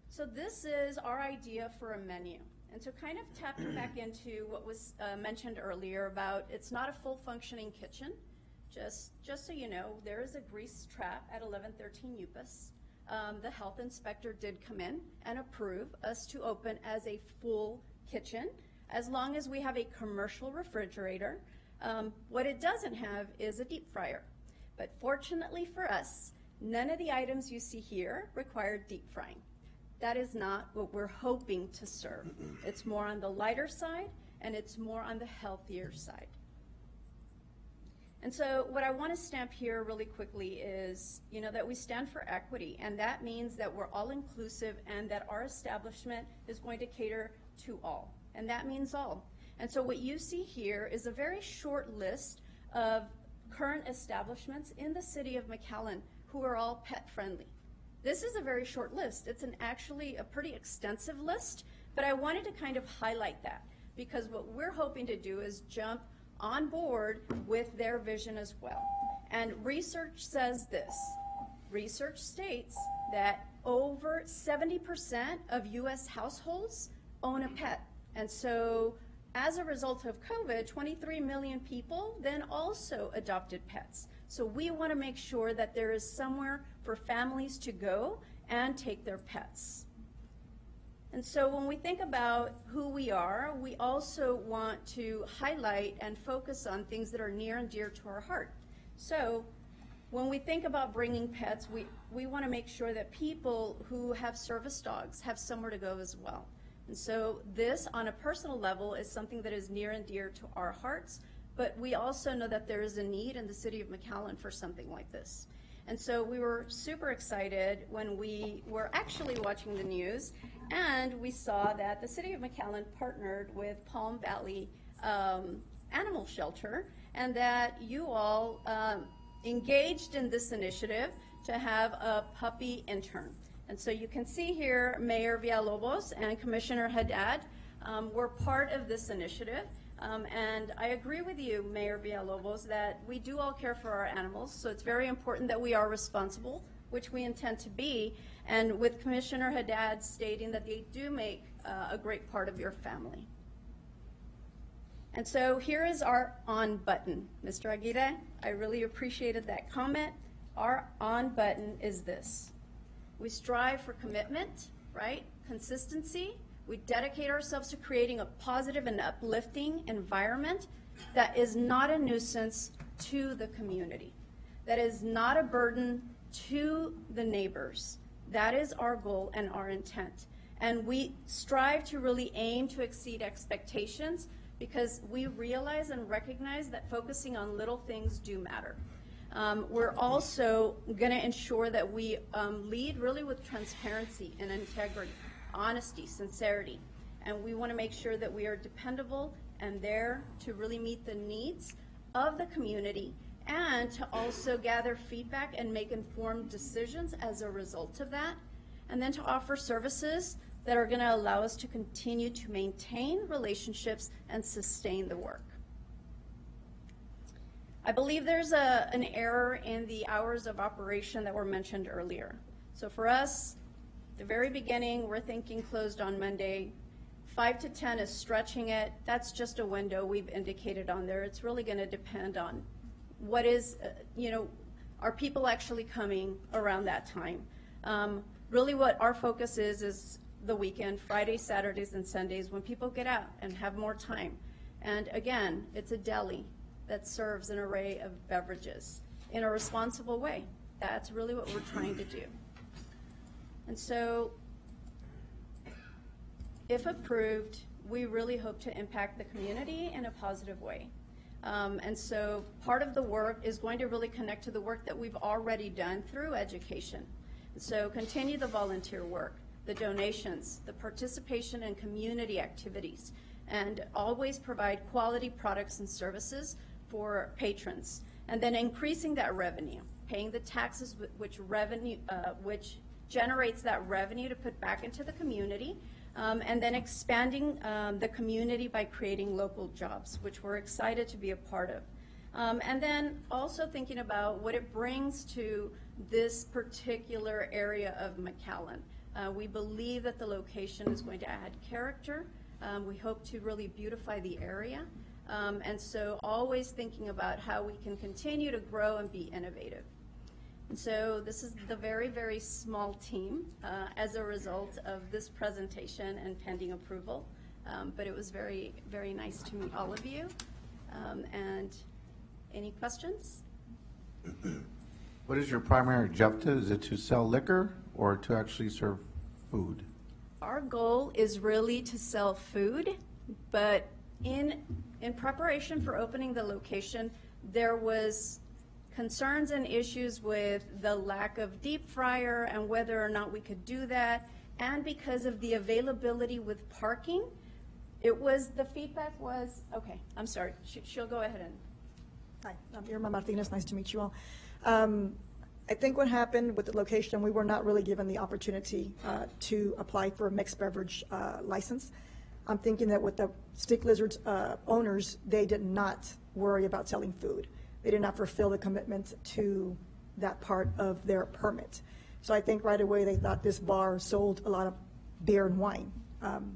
So this is our idea for a menu. And so kind of tapping back into what was mentioned earlier about it's not a full functioning kitchen. Just so you know, there is a grease trap at 1113 Upas. The health inspector did come in and approve us to open as a full kitchen, as long as we have a commercial refrigerator. What it doesn't have is a deep fryer. But fortunately for us, none of the items you see here require deep frying. That is not what we're hoping to serve. It's more on the lighter side, and it's more on the healthier side. And so what I want to stamp here really quickly is, that we stand for equity, and that means that we're all inclusive and that our establishment is going to cater to all, and that means all. And so what you see here is a very short list of current establishments in the city of McAllen who are all pet friendly. This is a very short list. It's actually a pretty extensive list, but I wanted to kind of highlight that because what we're hoping to do is jump on board with their vision as well. And research says this. Research states that over 70% of U.S. households own a pet. And so as a result of COVID, 23 million people then also adopted pets. So we want to make sure that there is somewhere for families to go and take their pets. And so when we think about who we are, we also want to highlight and focus on things that are near and dear to our heart. So when we think about bringing pets, we want to make sure that people who have service dogs have somewhere to go as well. And so this, on a personal level, is something that is near and dear to our hearts, but we also know that there is a need in the city of McAllen for something like this. And so we were super excited when we were actually watching the news, and we saw that the city of McAllen partnered with Palm Valley Animal Shelter, and that you all engaged in this initiative to have a puppy intern. And so you can see here Mayor Villalobos and Commissioner Haddad were part of this initiative. And I agree with you, Mayor Villalobos, that we do all care for our animals, so it's very important that we are responsible, which we intend to be, and with Commissioner Haddad stating that they do make a great part of your family. And so here is our on button. Mr. Aguirre, I really appreciated that comment. Our on button is this. We strive for commitment, right? Consistency. We dedicate ourselves to creating a positive and uplifting environment that is not a nuisance to the community, that is not a burden to the neighbors. That is our goal and our intent. And we strive to really aim to exceed expectations because we realize and recognize that focusing on little things do matter. We're also going to ensure that we lead really with transparency and integrity, honesty, sincerity, and we want to make sure that we are dependable and there to really meet the needs of the community and to also gather feedback and make informed decisions as a result of that, and then to offer services that are going to allow us to continue to maintain relationships and sustain the work. I believe there's an error in the hours of operation that were mentioned earlier. So for us, the very beginning, we're thinking closed on Monday. 5 to 10 is stretching it. That's just a window we've indicated on there. It's really going to depend on what is, are people actually coming around that time? Really what our focus is the weekend, Fridays, Saturdays, and Sundays, when people get out and have more time. And again, it's a deli that serves an array of beverages in a responsible way. That's really what we're trying to do. And so, if approved, we really hope to impact the community in a positive way. And so part of the work is going to really connect to the work that we've already done through education. And so continue the volunteer work, the donations, the participation in community activities, and always provide quality products and services for patrons. And then increasing that revenue, paying the taxes which generates that revenue to put back into the community, and then expanding the community by creating local jobs, which we're excited to be a part of. And then also thinking about what it brings to this particular area of McAllen. We believe that the location is going to add character. We hope to really beautify the area. And so always thinking about how we can continue to grow and be innovative. And so this is the very, very small team as a result of this presentation and pending approval. But it was very, very nice to meet all of you. And any questions? What is your primary objective? Is it to sell liquor or to actually serve food? Our goal is really to sell food, but in preparation for opening the location, there was concerns and issues with the lack of deep fryer and whether or not we could do that. And because of the availability with parking, the feedback was, okay, I'm sorry, she'll go ahead and. Hi, I'm Irma Martinez, nice to meet you all. I think what happened with the location, we were not really given the opportunity to apply for a mixed beverage license. I'm thinking that with the Stick Lizards owners, they did not worry about selling food. They did not fulfill the commitment to that part of their permit. So I think right away they thought this bar sold a lot of beer and wine.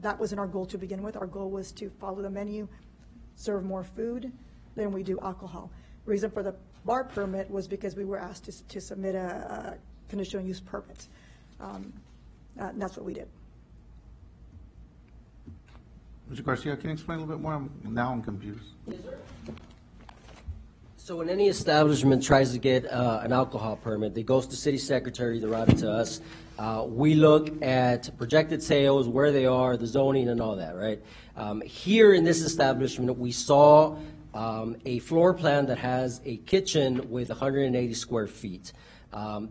That wasn't our goal to begin with. Our goal was to follow the menu, serve more food, then we do alcohol. Reason for the bar permit was because we were asked to submit a conditional use permit. And that's what we did. Mr. Garcia, can you explain a little bit more? Now I'm confused. So when any establishment tries to get an alcohol permit, it goes to city secretary, they route it to us. We look at projected sales, where they are, the zoning and all that, right? Here in this establishment, we saw a floor plan that has a kitchen with 180 square feet.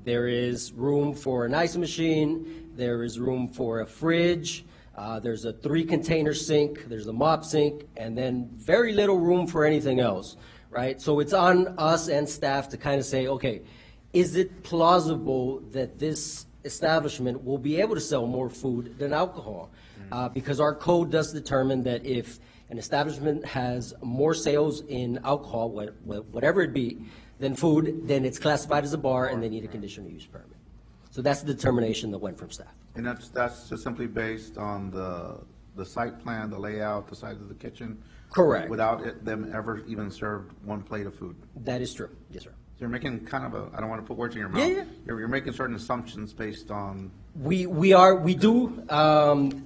There is room for an ice machine, there is room for a fridge, there's a 3-container sink, there's a mop sink, and then very little room for anything else. Right? So it's on us and staff to kind of say, okay, is it plausible that this establishment will be able to sell more food than alcohol? Because our code does determine that if an establishment has more sales in alcohol, whatever it be, than food, then it's classified as a bar and they need a conditional use permit. So that's the determination that went from staff. And that's just simply based on the site plan, the layout, the size of the kitchen? Correct. Without them ever even served one plate of food? That is true. Yes, sir. So you're making kind of I don't want to put words in your mouth. Yeah. You're making certain assumptions based on... We do,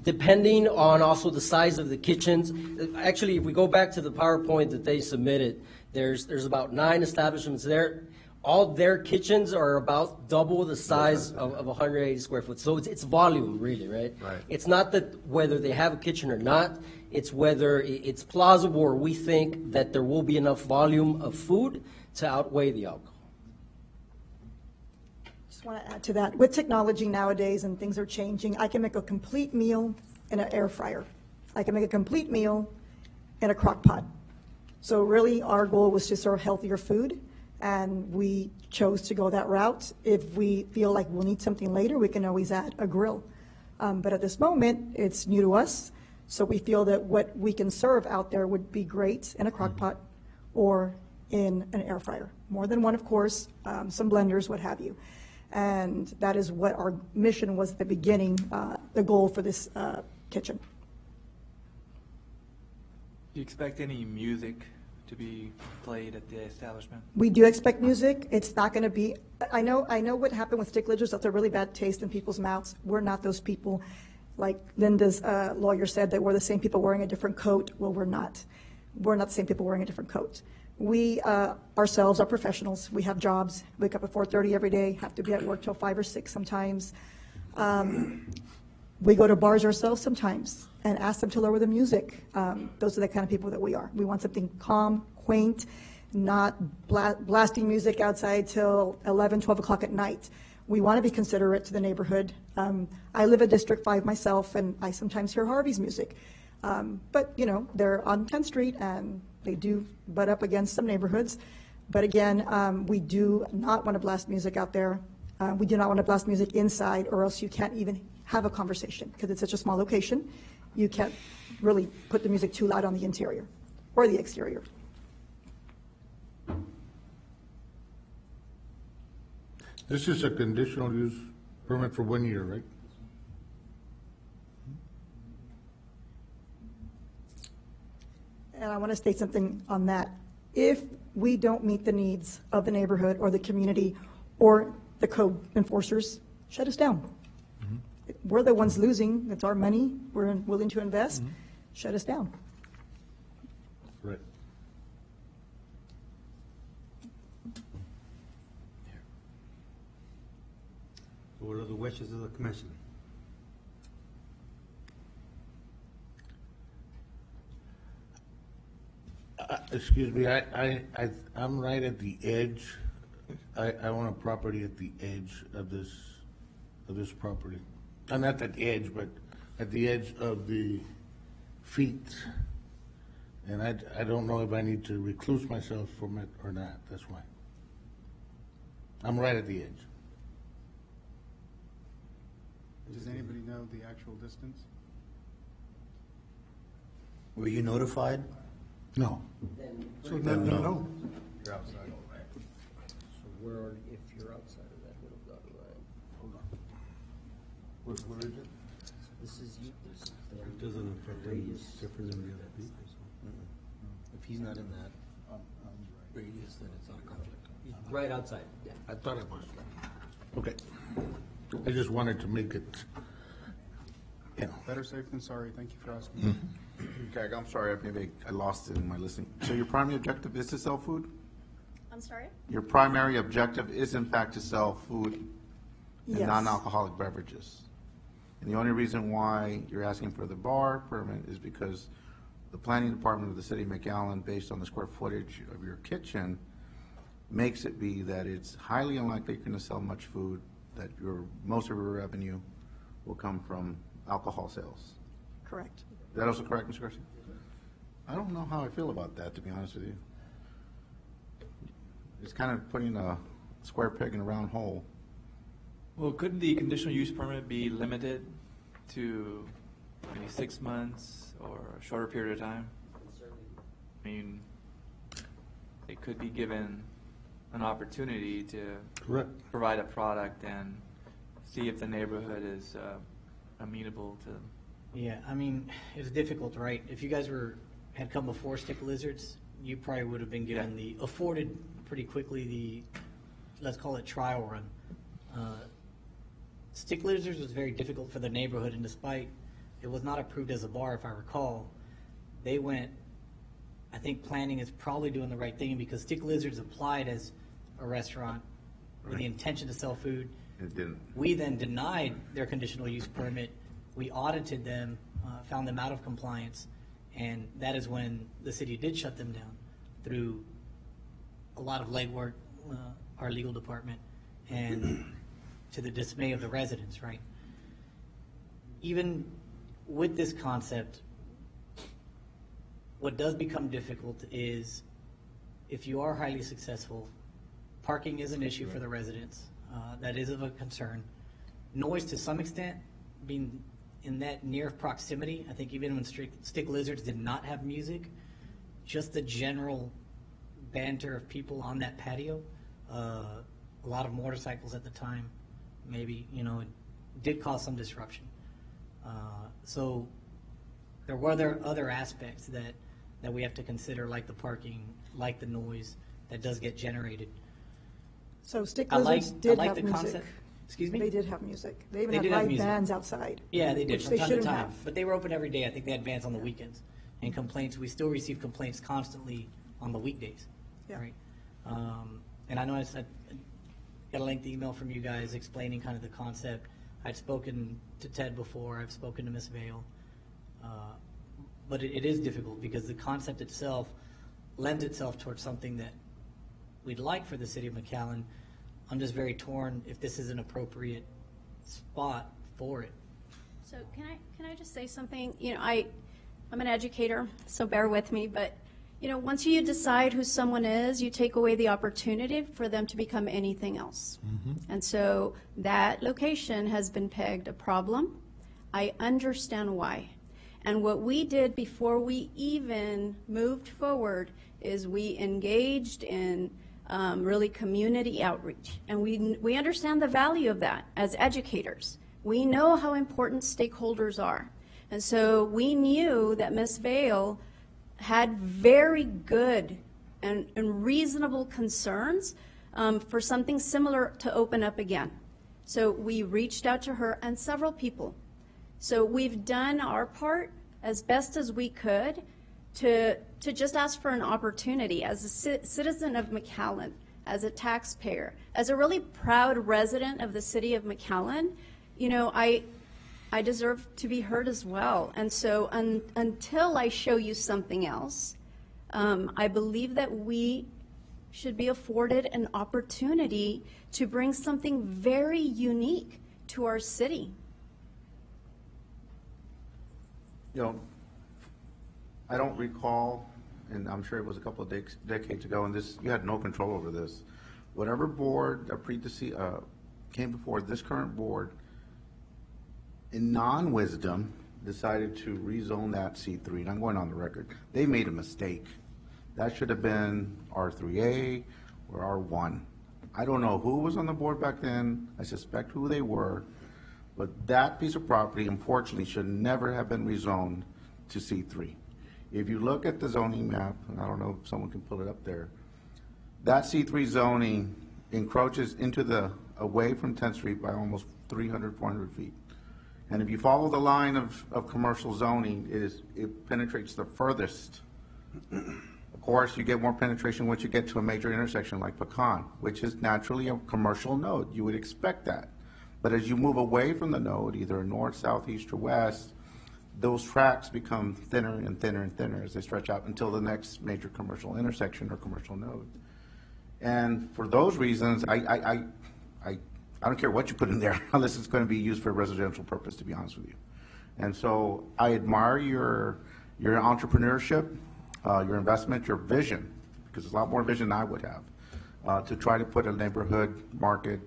depending on also the size of the kitchens. Actually, if we go back to the PowerPoint that they submitted, there's about 9 establishments there. All their kitchens are about double the size of 180 square foot. So it's volume, really, right? Right. It's not that whether they have a kitchen or not, it's whether it's plausible or we think that there will be enough volume of food to outweigh the alcohol. Just want to add to that. With technology nowadays and things are changing, I can make a complete meal in an air fryer. I can make a complete meal in a crock pot. So really our goal was to serve healthier food, and we chose to go that route. If we feel like we'll need something later, we can always add a grill. But at this moment, it's new to us. So we feel that what we can serve out there would be great in a crock pot or in an air fryer. More than one, of course, some blenders, what have you. And that is what our mission was at the beginning, the goal for this kitchen. Do you expect any music to be played at the establishment? We do expect music. It's not going to be, I know what happened with stick lizards. That's a really bad taste in people's mouths. We're not those people. Like Linda's lawyer said, that we're the same people wearing a different coat. Well, we're not. We're not the same people wearing a different coat. We ourselves are professionals. We have jobs. Wake up at 4:30 every day, have to be at work till 5 or 6 sometimes. We go to bars ourselves sometimes and ask them to lower the music. Those are the kind of people that we are. We want something calm, quaint, not blasting music outside till 11, 12 o'clock at night. We want to be considerate to the neighborhood. I live in District 5 myself, and I sometimes hear Harvey's music. But, you know, they're on 10th Street, and they do butt up against some neighborhoods. But again, we do not want to blast music out there. We do not want to blast music inside, or else you can't even have a conversation, because it's such a small location. You can't really put the music too loud on the interior or the exterior. This is a conditional use permit for 1 year, right? And I want to state something on that. If we don't meet the needs of the neighborhood or the community or the code enforcers, shut us down. We're the ones losing. It's our money. We're willing to invest. Shut us down. Right. What are the wishes of the commission? Excuse me, I'm right at the edge. I own a property at the edge of this property. Not at the edge, but at the edge of the feet. And I don't know if I need to recluse myself from it or not, that's why. I'm right at the edge. Does anybody know the actual distance? Were you notified? No. So no. You're outside. So where if you're outside of that little dotted line? Hold on. Where is it? This is you. This is It doesn't affect him, it's different than the other people. If he's not in that radius, then it's not a conflict. right outside. Yeah. I thought it was. Okay. I just wanted to make it Yeah. Better safe than sorry. Thank you for asking. Okay, I'm sorry, maybe I lost it in my listening. So your primary objective is to sell food? I'm sorry? Your primary objective is in fact to sell food and Yes. non-alcoholic beverages. And the only reason why you're asking for the bar permit is because the planning department of the city of McAllen, based on the square footage of your kitchen, makes it be that it's highly unlikely you're going to sell much food, that most of your revenue will come from alcohol sales. Correct. Is that also correct, Ms. Garcia? I don't know how I feel about that, to be honest with you. It's kind of putting a square peg in a round hole. Well, couldn't the conditional use permit be limited to maybe 6 months or a shorter period of time? I mean, they could be given an opportunity to provide a product and see if the neighborhood is amenable to. Yeah, I mean, it's difficult, right? If you guys had come before Stick Lizards, you probably would have been given afforded pretty quickly the, let's call it trial run. Stick Lizards was very difficult for the neighborhood, and despite it was not approved as a bar, if I recall, they went, I think planning is probably doing the right thing because Stick Lizards applied as a restaurant with the intention to sell food. It didn't. We then denied their conditional use permit. We audited them, found them out of compliance, and that is when the city did shut them down through a lot of legwork, our legal department, and to the dismay of the residents, right? Even with this concept, what does become difficult is if you are highly successful, parking is an issue for the residents. That is of a concern. Noise to some extent, being in that near proximity, I think even when Stick Lizards did not have music, just the general banter of people on that patio, a lot of motorcycles at the time, maybe, it did cause some disruption. So there were other aspects that we have to consider, like the parking, like the noise that does get generated. So Stick Lizards did have music. Concept. Excuse me? They did have music. They even They had did have live music. bands outside. Yeah, they did which from they time to shouldn't time. have. But they were open every day. I think they had bands on the weekends. And complaints, we still receive complaints constantly on the weekdays. Yeah. Right? And I know I got a lengthy email from you guys explaining kind of the concept. I'd spoken to Ted before. I've spoken to Ms. Vale. But it is difficult because the concept itself lends itself towards something that we'd like for the city of McAllen. I'm just very torn if this is an appropriate spot for it. So can I just say something? I'm an educator, so bear with me, but once you decide who someone is, you take away the opportunity for them to become anything else. And so that location has been pegged a problem. I understand why. And what we did before we even moved forward is we engaged in really community outreach. And we understand the value of that as educators. We know how important stakeholders are. And so we knew that Ms. Vale had very good and reasonable concerns for something similar to open up again. So we reached out to her and several people. So we've done our part as best as we could to just ask for an opportunity as a citizen of McAllen, as a taxpayer, as a really proud resident of the city of McAllen. I deserve to be heard as well. And so until I show you something else, I believe that we should be afforded an opportunity to bring something very unique to our city. I don't recall, and I'm sure it was a couple of decades ago, and you had no control over this. Whatever board came before this current board, in non-wisdom, decided to rezone that C3, and I'm going on the record. They made a mistake. That should have been R3A or R1. I don't know who was on the board back then. I suspect who they were. But that piece of property, unfortunately, should never have been rezoned to C3. If you look at the zoning map, and I don't know if someone can pull it up there, that C3 zoning encroaches into away from 10th Street by almost 300, 400 feet. And if you follow the line of commercial zoning, it penetrates the furthest. Of course, you get more penetration once you get to a major intersection like Pecan, which is naturally a commercial node. You would expect that. But as you move away from the node, either north, south, east, or west, those tracks become thinner and thinner and thinner as they stretch out until the next major commercial intersection or commercial node. And for those reasons, I don't care what you put in there unless it's going to be used for a residential purpose, to be honest with you. And so I admire your entrepreneurship, your investment, your vision, because there's a lot more vision than I would have, to try to put a neighborhood market,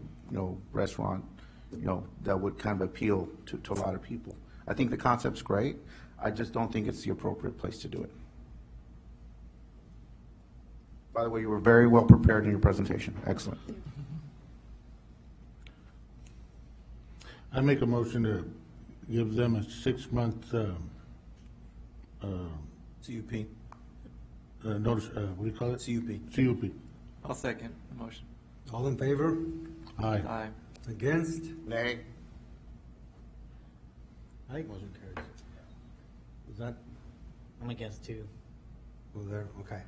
restaurant, that would kind of appeal to a lot of people. I think the concept's great. I just don't think it's the appropriate place to do it. By the way, you were very well prepared in your presentation. Excellent. I make a motion to give them a 6-month CUP. Notice, what do you call it? CUP. CUP. I'll second the motion. All in favor? Aye. Aye. Against? Nay. Aye. Motion carries. Is that I'm against too. over there? Okay.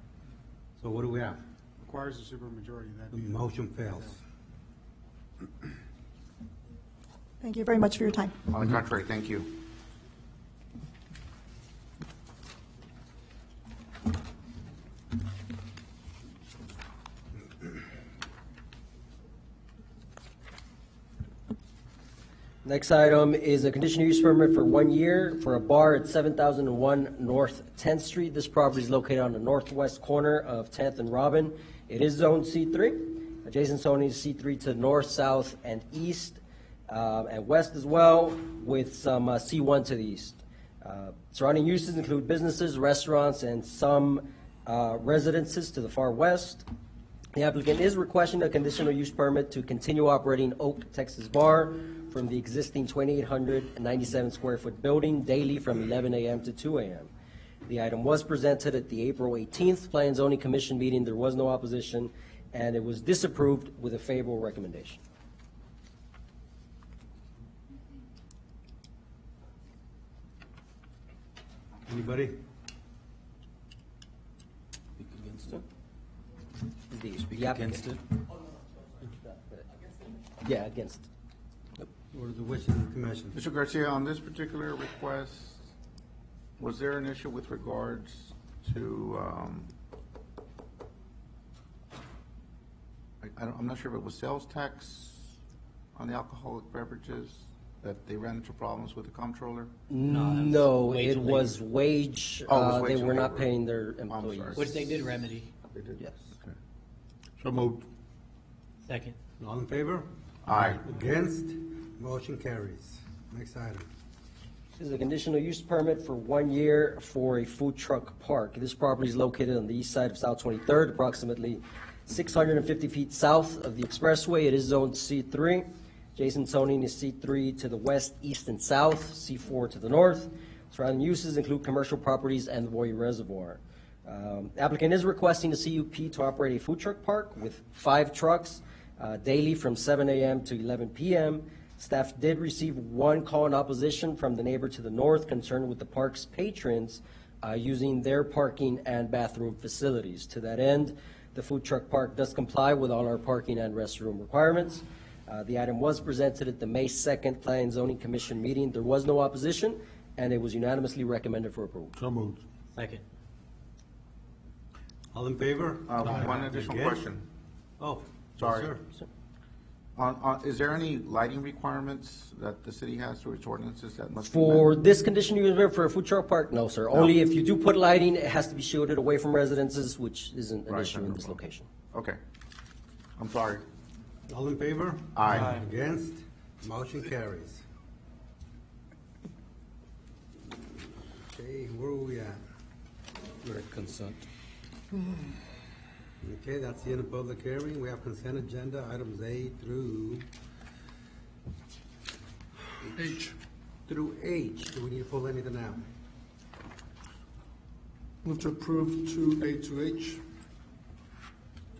So what do we have? Requires a supermajority. The motion fails. Thank you very much for your time. On the contrary, thank you. Next item is a conditional use permit for 1 year for a bar at 7001 North 10th Street. This property is located on the northwest corner of 10th and Robin. It is zoned C3. Adjacent zoning is C3 to the north, south, and east, and west as well, with some C1 to the east. Surrounding uses include businesses, restaurants, and some residences to the far west. The applicant is requesting a conditional use permit to continue operating Oak Texas Bar from the existing 2,897 square foot building daily from 11 a.m. to 2 a.m. The item was presented at the April 18th Plan and Zoning Commission meeting. There was no opposition, and it was disapproved with a favorable recommendation. Anybody? Speak against it. The Speak against it. Yeah, against. What are the wishes of the commission? Mr. Garcia, on this particular request, was there an issue with regards to, I'm not sure if it was sales tax on the alcoholic beverages, that they ran into problems with the comptroller? No, it was wage. Oh, it was wage they were and not labor. paying their I'm employees. sorry. Which they did remedy. They did? Yes. Okay. So moved. Second. All in favor? Aye. Against? Motion carries. Next item. This is a conditional use permit for 1 year for a food truck park. This property is located on the east side of South 23rd, approximately 650 feet south of the expressway. It is zoned C3. Adjacent zoning is C3 to the west, east, and south, C4 to the north. Surrounding uses include commercial properties and the Boy Reservoir. Applicant is requesting a CUP to operate a food truck park with 5 trucks daily from 7 a.m. to 11 p.m. Staff did receive 1 call in opposition from the neighbor to the north concerned with the park's patrons using their parking and bathroom facilities. To that end, the food truck park does comply with all our parking and restroom requirements. The item was presented at the May 2nd Plan and Zoning Commission meeting. There was no opposition, and it was unanimously recommended for approval. So moved. Second. All in favor? One additional Against? question. Oh, Sorry. yes, sir. Is there any lighting requirements that the city has through its ordinances that must be For met? this conditional use permit for a food truck park, no, sir. Only if you do put lighting, it has to be shielded away from residences, which isn't an Right, issue in no this problem. location. Okay. I'm sorry. All in favor? Aye. Against? Motion carries. Okay, where are we at? We're at consent. Okay, that's the end of public hearing. We have consent agenda, items A through H. through H. Do we need to pull anything out? Move to approve 2A to H.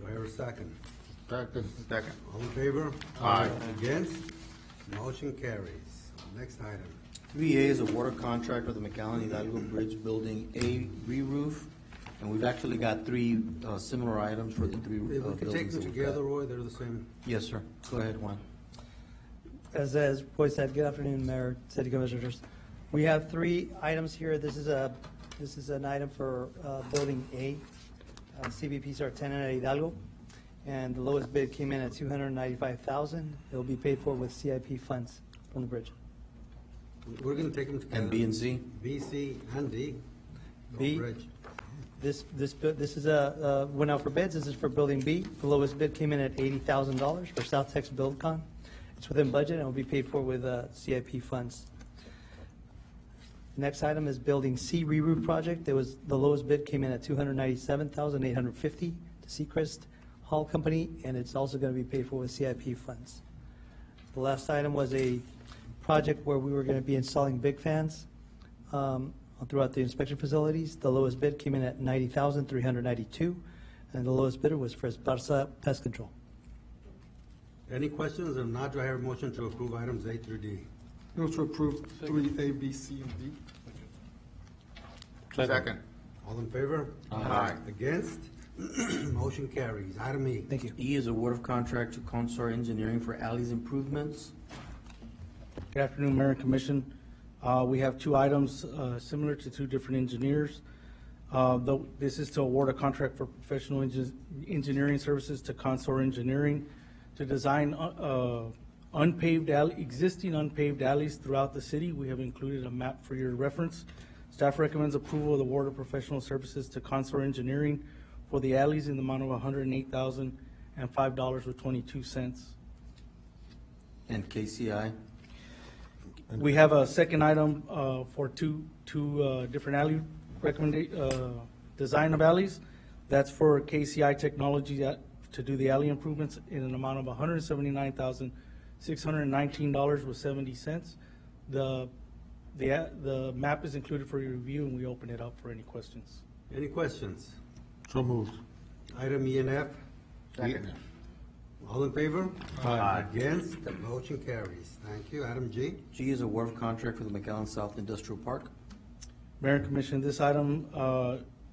Do I hear a second? Second. Second. All in favor? Aye. Against? Motion carries. Next item. 3A is a water contract for the McAllen Hidalgo Bridge Building A re-roof, and we've actually got three similar items for the three If we buildings. could take them that we've got. together, Roy, they're the same. Yes, sir. Go ahead, Juan. As Roy said, good afternoon, Mayor, City Commissioners. We have three items here. This is an item for Building A. CBP's our tenant at Hidalgo, and the lowest bid came in at $295,000. It will be paid for with CIP funds from the bridge. We're gonna take them together. And B and C? B, C, and D. Go B. Bridge. This is went out for bids. This is for Building B. The lowest bid came in at $80,000 for South Texas Buildcon. It's within budget and will be paid for with CIP funds. Next item is Building C re-roof project. The lowest bid came in at $297,850 to Seacrest Hall Company, and it's also going to be paid for with CIP funds. The last item was a project where we were going to be installing big fans throughout the inspection facilities. The lowest bid came in at $90,392, and the lowest bidder was for Esparza Pest Control. Any questions? If not, do I hear a motion to approve items A through D? Move to approve 3A, B, C, and D. Second. All in favor? Aye. Against? Motion carries. Item E. Thank you. E is award of contract to Constar Engineering for alleys improvements. Good afternoon, Mayor and Commission. We have two items similar to two different engineers. This is to award a contract for professional engineering services to Consor Engineering to design existing unpaved alleys throughout the city. We have included a map for your reference. Staff recommends approval of the award of professional services to Consor Engineering for the alleys in the amount of $108,005.22. And KCI. We have a second item for two different alley design of alleys. That's for KCI Technology to do the alley improvements in an amount of $179,619.70. The map is included for your review, and we open it up for any questions. Any questions? So moved. Item E and F. Second. All in favor? Aye. Against? The motion carries. Thank you. Item G. G is award of contract for the McAllen South Industrial Park. Mayor and Commission, this item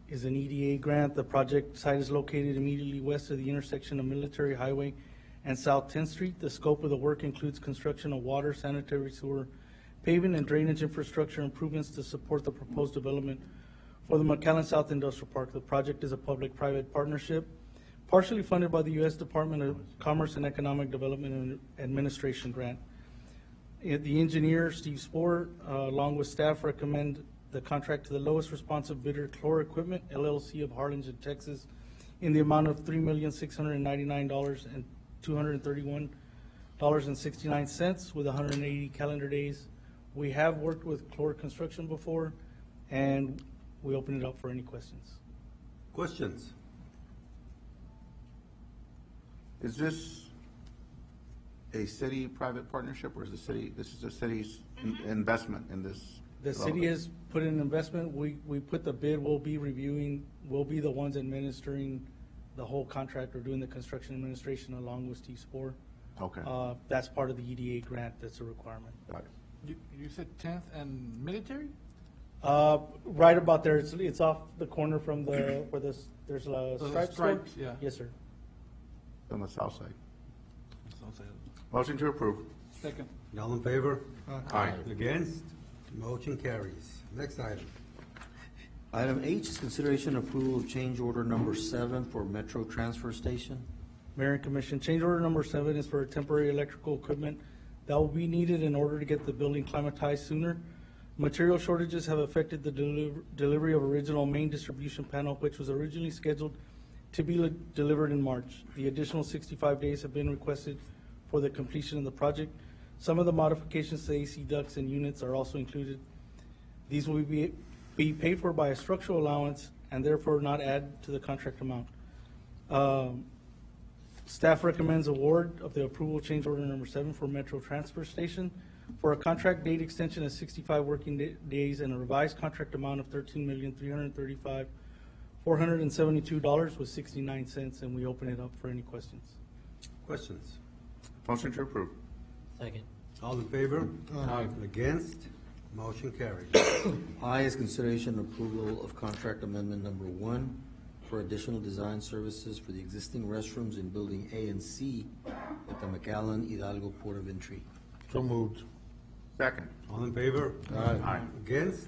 is an EDA grant. The project site is located immediately west of the intersection of Military Highway and South 10th Street. The scope of the work includes construction of water, sanitary sewer, paving, and drainage infrastructure improvements to support the proposed development for the McAllen South Industrial Park. The project is a public-private partnership, partially funded by the U.S. Department of Commerce and Economic Development and Administration grant. The engineer, Steve Spohr, along with staff, recommend the contract to the lowest responsive bidder, Chlor Equipment, LLC of Harlingen, Texas, in the amount of $3,699,231.69 with 180 calendar days. We have worked with Chlor Construction before, and we open it up for any questions. Questions? Is this a city-private partnership, or is this is the city's investment in this? The city has put in an investment. We put the bid, we'll be reviewing, we'll be the ones administering the whole contract or doing the construction administration along with Steve Spohr. Okay. That's part of the EDA grant, that's a requirement. Got it. You said 10th and Military? Right about there, it's off the corner from the, where there's a Stripes store? Stripes, yeah. Yes, sir. On the south side. Motion to approve. Second. All in favor? Aye. Against? Motion carries. Next item. Item H is consideration and approval of change order number 7 for Metro Transfer Station. Mayor and Commission, change order number 7 is for temporary electrical equipment that will be needed in order to get the building climatized sooner. Material shortages have affected the delivery of original main distribution panel, which was originally scheduled to be delivered in March. The additional 65 days have been requested for the completion of the project. Some of the modifications to AC ducts and units are also included. These will be paid for by a structural allowance and therefore not add to the contract amount. Staff recommends award of the approval change order number 7 for Metro Transfer Station for a contract date extension of 65 working days and a revised contract amount of $13,335,472.69, and we open it up for any questions. Questions? Motion to approve. Second. All in favor? Aye. Against? Motion carries. I is consideration and approval of contract amendment number 1 for additional design services for the existing restrooms in building A and C at the McAllen Hidalgo Port of Entry. So moved. Second. All in favor? Aye. Against?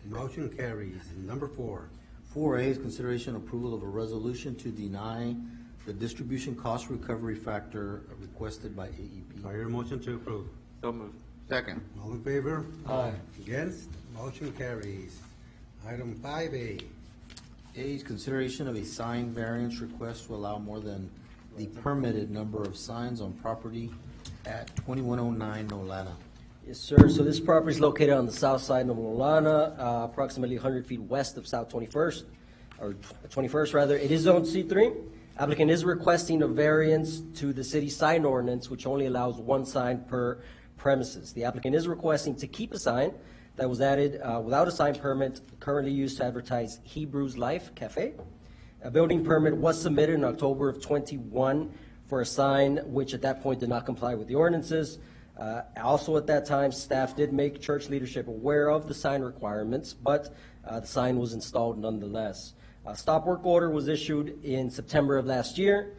Motion carries. Number 4. 4A is consideration and approval of a resolution to deny the distribution cost recovery factor requested by AEP. Do I hear a motion to approve? So moved. Second. All in favor? Aye. Against? Motion carries. Item 5A. A is consideration of a sign variance request to allow more than the permitted number of signs on property at 2109 Nolana. Yes, sir. So this property is located on the south side of Molana, approximately 100 feet west of South 21st, or 21st rather. It is zone C3. Applicant is requesting a variance to the city sign ordinance, which only allows 1 sign per premises. The applicant is requesting to keep a sign that was added without a sign permit, currently used to advertise Hebrews Life Cafe. A building permit was submitted in October of 21 for a sign which at that point did not comply with the ordinances. Also at that time, staff did make church leadership aware of the sign requirements, but the sign was installed nonetheless. A stop work order was issued in September of last year.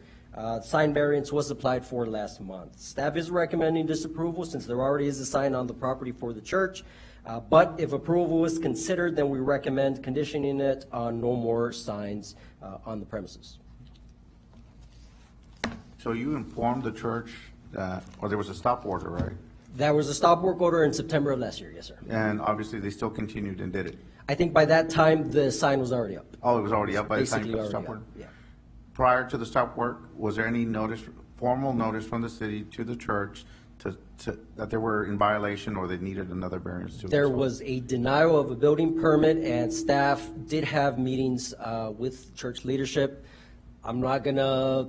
Sign variance was applied for last month. Staff is recommending disapproval since there already is a sign on the property for the church. But if approval is considered, then we recommend conditioning it on no more signs on the premises. So you informed the church that, or there was a stop order, right? There was a stop work order in September of last year, yes, sir. And obviously they still continued and did it. I think by that time, the sign was already up. Oh, it was already up by the time you Basically put the stop already work? up, yeah. Prior to the stop work, was there any notice, formal notice from the city to the church that they were in violation or they needed another variance to? There was a denial of a building permit, and staff did have meetings with church leadership. I'm not going to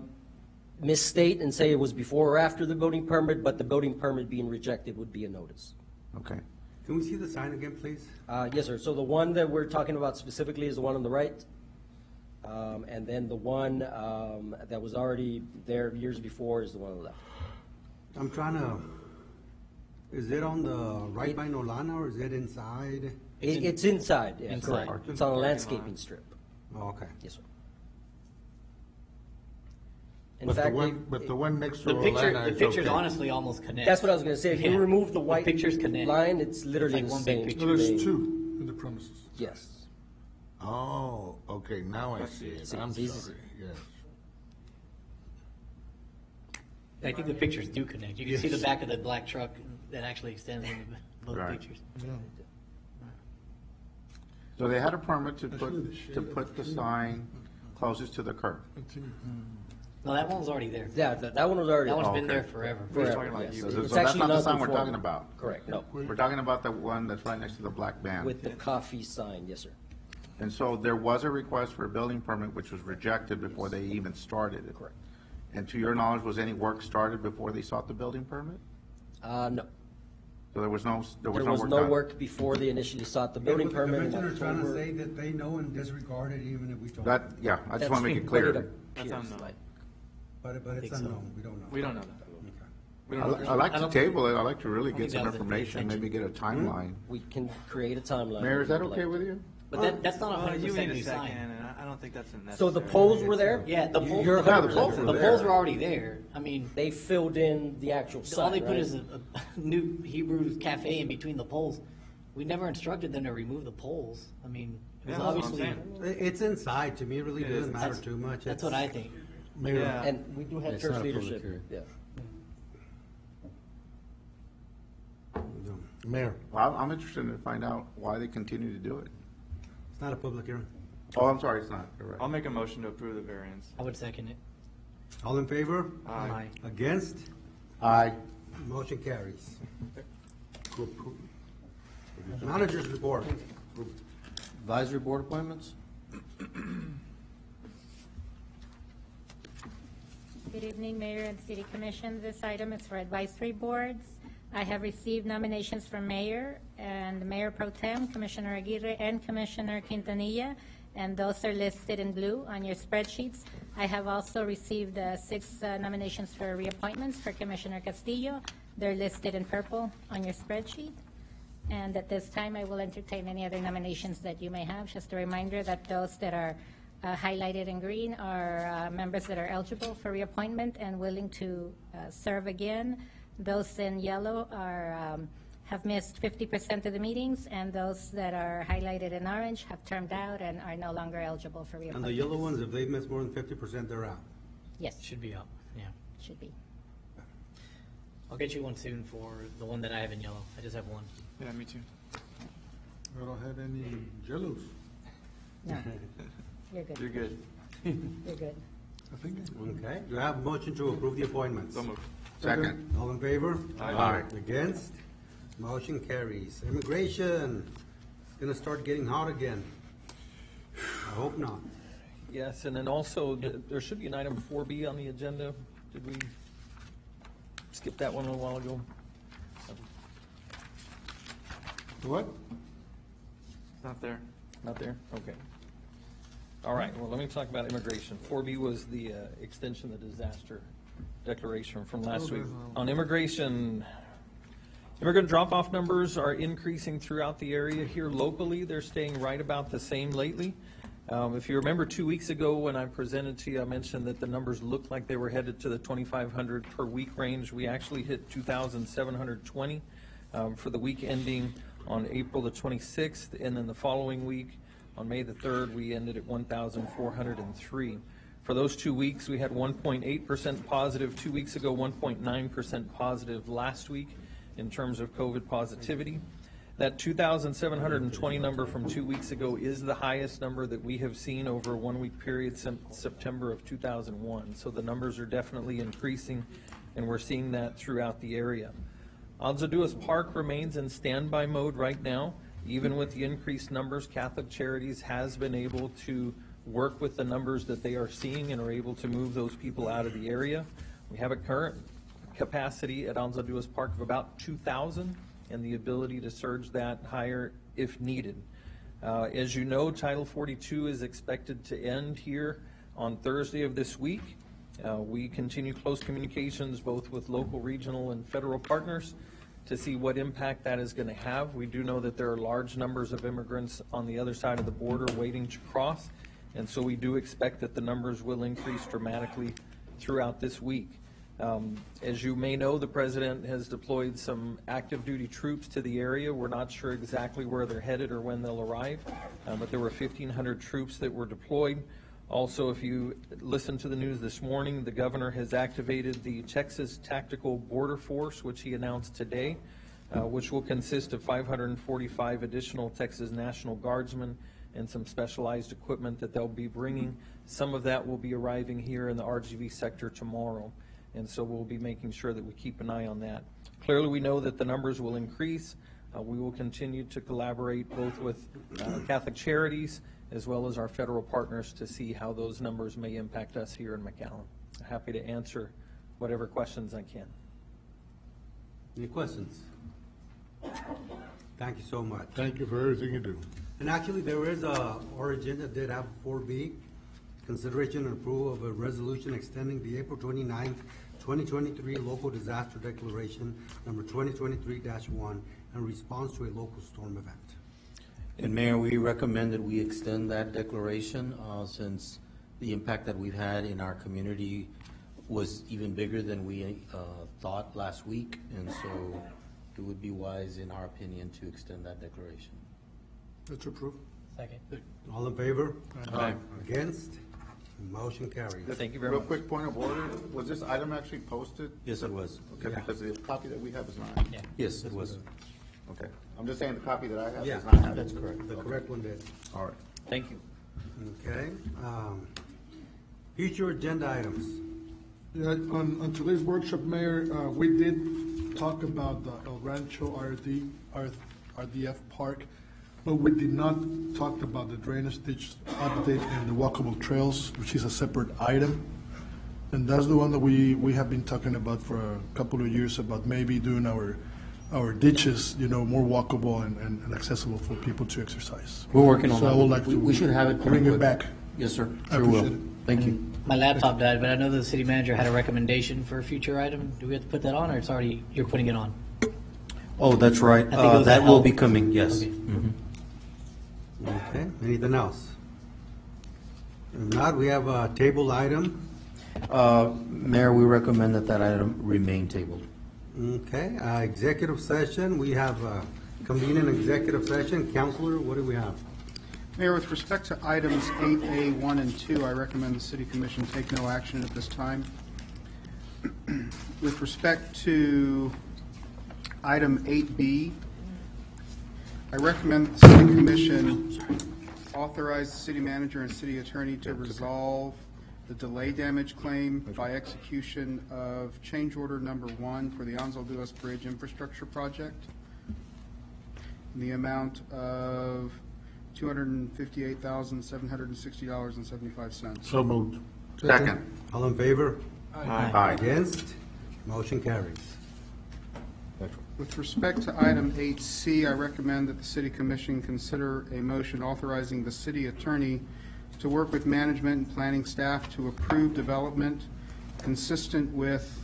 misstate and say it was before or after the building permit, but the building permit being rejected would be a notice. Okay. Can we see the sign again, please? Yes, sir. So the one that we're talking about specifically is the one on the right. And then the one that was already there years before is the one on the left. I'm trying to, is it on the right by Nolana or is it inside? It's inside, yeah, Inside. correct. It's on a landscaping strip. Oh, okay. Yes, sir. In But the fact, one, but the one next to The picture, Orlana the is pictures okay. honestly almost connect. that's what I was going to say. If you Yeah. remove the white pictures connect. line, it's literally It's like the one big same. picture. No, there's thing. 2 in the premises. Yes. Oh, okay, now I see it. I'm See, sorry, yes. I think the pictures do connect. You can see the back of the black truck that actually extends in both Right. pictures. So they had a permit to That's really the put, shade to of put the the tree. sign closest to the curb. Continue. No, that one was already there. Yeah, that one was already. That one's Oh, been okay. there forever. Forever, about yes. you. So It's that's actually not the not sign we're conforming. talking about. Correct, no. We're talking about the one that's right next to the black band. With the coffee sign, yes, sir. And so there was a request for a building permit which was rejected before they even started it. Correct. And to your knowledge, was any work started before they sought the building permit? No. So there was no There work was done? no work before they initially sought the building permit in The commissioner's trying to October. say that they know and disregard it even if we don't. That, yeah, I just want to make it That's what clear. That's appears unknown. like. But it's think so. unknown, we don't know. We don't know that. We I don't know. I like I to don't- table it, I like to really I get think some that was the information, intention. maybe get a timeline. We can create a timeline. Mayor, is that if you'd okay like. with you? But that's not a Well, hundred you percent need new a second, sign. and I don't think that's necessary. So the poles were there? Yeah, the poles, You're Yeah, the 100% poles were the there. poles were already there. I mean, They filled in the actual sign, all they put right? is a new Hebrew cafe in between the poles. We never instructed them to remove the poles. I mean, it was Yeah, that's what I'm obviously. saying. It's inside, to me, it really It is. doesn't matter too much. That's It's- what I think. Mayor, Yeah. And we do have It's church not a public leadership. hearing. Yeah. Mayor, Well, I'm interested to find out why they continue to do it. It's not a public hearing. Oh, I'm sorry, it's not, you're right. I'll make a motion to approve the variance. I would second it. All in favor? Aye. Against? Aye. Motion carries. Managers report. Advisory board appointments? Good evening, Mayor and City Commission. This item is for advisory boards. I have received nominations for mayor and Mayor Pro Tem, Commissioner Aguirre, and Commissioner Quintanilla, and those are listed in blue on your spreadsheets. I have also received 6 nominations for reappointments for Commissioner Castillo, They're listed in purple on your spreadsheet. And at this time, I will entertain any other nominations that you may have. Just a reminder that those that are highlighted in green are members that are eligible for reappointment and willing to serve again. Those in yellow are have missed 50% of the meetings, and those that are highlighted in orange have termed out and are no longer eligible for And reappointment. the yellow ones, if they've missed more than 50%, they're out. Yes. Should be up, yeah. Should be. I'll get you one soon for the one that I have in yellow. I just have one. Yeah, me too. I don't have any jellos. No, you're good. You're good. You're good. I think. Okay, do I have a motion to approve the appointments? So moved. Second. All in favor? Aye. Against? Motion carries. Immigration, it's gonna start getting hot again. I hope not. Yes, and then also, there should be an item 4B on the agenda. Did we skip that one a little while ago? What? Not there. Not there? Okay. All right, well, let me talk about immigration. 4B was the extension of the disaster declaration from last week. On immigration, immigrant drop-off numbers are increasing throughout the area. Here locally, they're staying right about the same lately. If you remember 2 weeks ago when I presented to you, I mentioned that the numbers looked like they were headed to the 2,500 per week range. We actually hit 2,720 for the week ending on April the 26th, and then the following week, on May the 3rd, we ended at 1,403. For those 2 weeks, we had 1.8% positive 2 weeks ago, 1.9% positive last week in terms of COVID positivity. That 2,720 number from 2 weeks ago is the highest number that we have seen over a 1 week period since September of 2001. So the numbers are definitely increasing, and we're seeing that throughout the area. Alzaduas Park remains in standby mode right now. Even with the increased numbers, Catholic Charities has been able to work with the numbers that they are seeing and are able to move those people out of the area. We have a current capacity at Alzaduas Park of about 2,000 and the ability to surge that higher if needed. As you know, Title 42 is expected to end here on Thursday of this week. We continue close communications both with local, regional, and federal partners to see what impact that is going to have. We do know that there are large numbers of immigrants on the other side of the border waiting to cross, and so we do expect that the numbers will increase dramatically throughout this week. As you may know, the President has deployed some active duty troops to the area. We're not sure exactly where they're headed or when they'll arrive, but there were 1,500 troops that were deployed. Also, if you listen to the news this morning, the governor has activated the Texas Tactical Border Force, which he announced today, which will consist of 545 additional Texas National Guardsmen and some specialized equipment that they'll be bringing. Some of that will be arriving here in the RGV sector tomorrow, and so we'll be making sure that we keep an eye on that. Clearly, we know that the numbers will increase. We will continue to collaborate both with Catholic Charities as well as our federal partners to see how those numbers may impact us here in McAllen. Happy to answer whatever questions I can. Any questions? Thank you so much. Thank you for everything you do. And actually, there is our agenda did have 4B, consideration and approval of a resolution extending the April 29th, 2023 local disaster declaration number 2023-1 in response to a local storm event. And Mayor, we recommend that we extend that declaration since the impact that we've had in our community was even bigger than we thought last week, and so it would be wise, in our opinion, to extend that declaration. That's approved. Second. All in favor? Aye. Against? Motion carries. Thank you very Real much. quick point of order, was this item actually posted? Yes, it was. Okay, because the copy that we have is not. Yeah. Yes, it was. Okay, I'm just saying the copy that I have Yeah, does not have it. That's correct. The correct one did. All right. Thank you. Okay. Future agenda items. Yeah, on today's workshop, Mayor, we did talk about the El Rancho RDF Park, but we did not talk about the drainage ditch update and the walkable trails, which is a separate item. And that's the one that we have been talking about for a couple of years, about maybe doing our ditches, more walkable and accessible for people to exercise. We're working on So that. I would like to. We should have it. Bring it back. Yes, sir. I Sure will. appreciate it. Thank you. My laptop died, but I know the city manager had a recommendation for a future item. Do we have to put that on, or it's already, you're putting it on? Oh, that's right. I think it was That a will help. be coming, yes. Okay. Mhm. Okay, anything else? If not, we have a table item. Mayor, we recommend that that item remain tabled. Okay, executive session, we have convened an executive session. Counselor, what do we have? Mayor, with respect to items 8A, 1, and 2, I recommend the City Commission take no action at this time. With respect to item 8B, I recommend that the City Commission authorize the city manager and city attorney to resolve the delay damage claim by execution of change order number 1 for the Ansel Duas Bridge Infrastructure Project in the amount of $258,760.75. So moved. Second. All in favor? Aye. Aye. Against? Motion carries. With respect to item 8C, I recommend that the City Commission consider a motion authorizing the city attorney to work with management and planning staff to approve development consistent with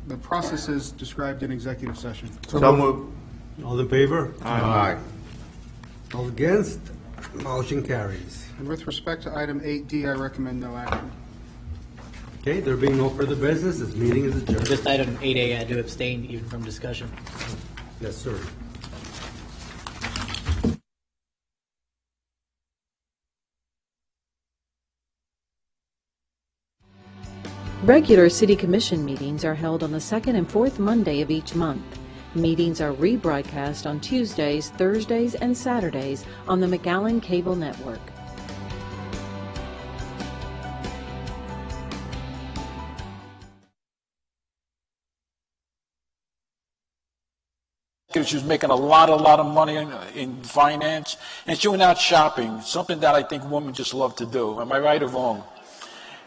the processes described in executive session. So moved. All in favor? Aye. All against? Motion carries. And with respect to item 8D, I recommend no action. Okay, there being no further business, this meeting is adjourned. Just item 8A, I had to abstain even from discussion. Yes, sir. Regular City Commission meetings are held on the second and fourth Monday of each month. Meetings are rebroadcast on Tuesdays, Thursdays, and Saturdays on the McAllen Cable Network. She was making a lot of money in finance, and she went out shopping, something that I think women just love to do. Am I right or wrong?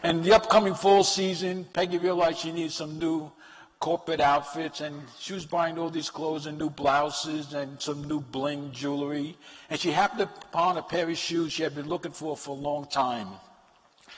And the upcoming fall season, Peggy realized she needed some new corporate outfits, and she was buying all these clothes and new blouses and some new bling jewelry. And she happened upon a pair of shoes she had been looking for a long time.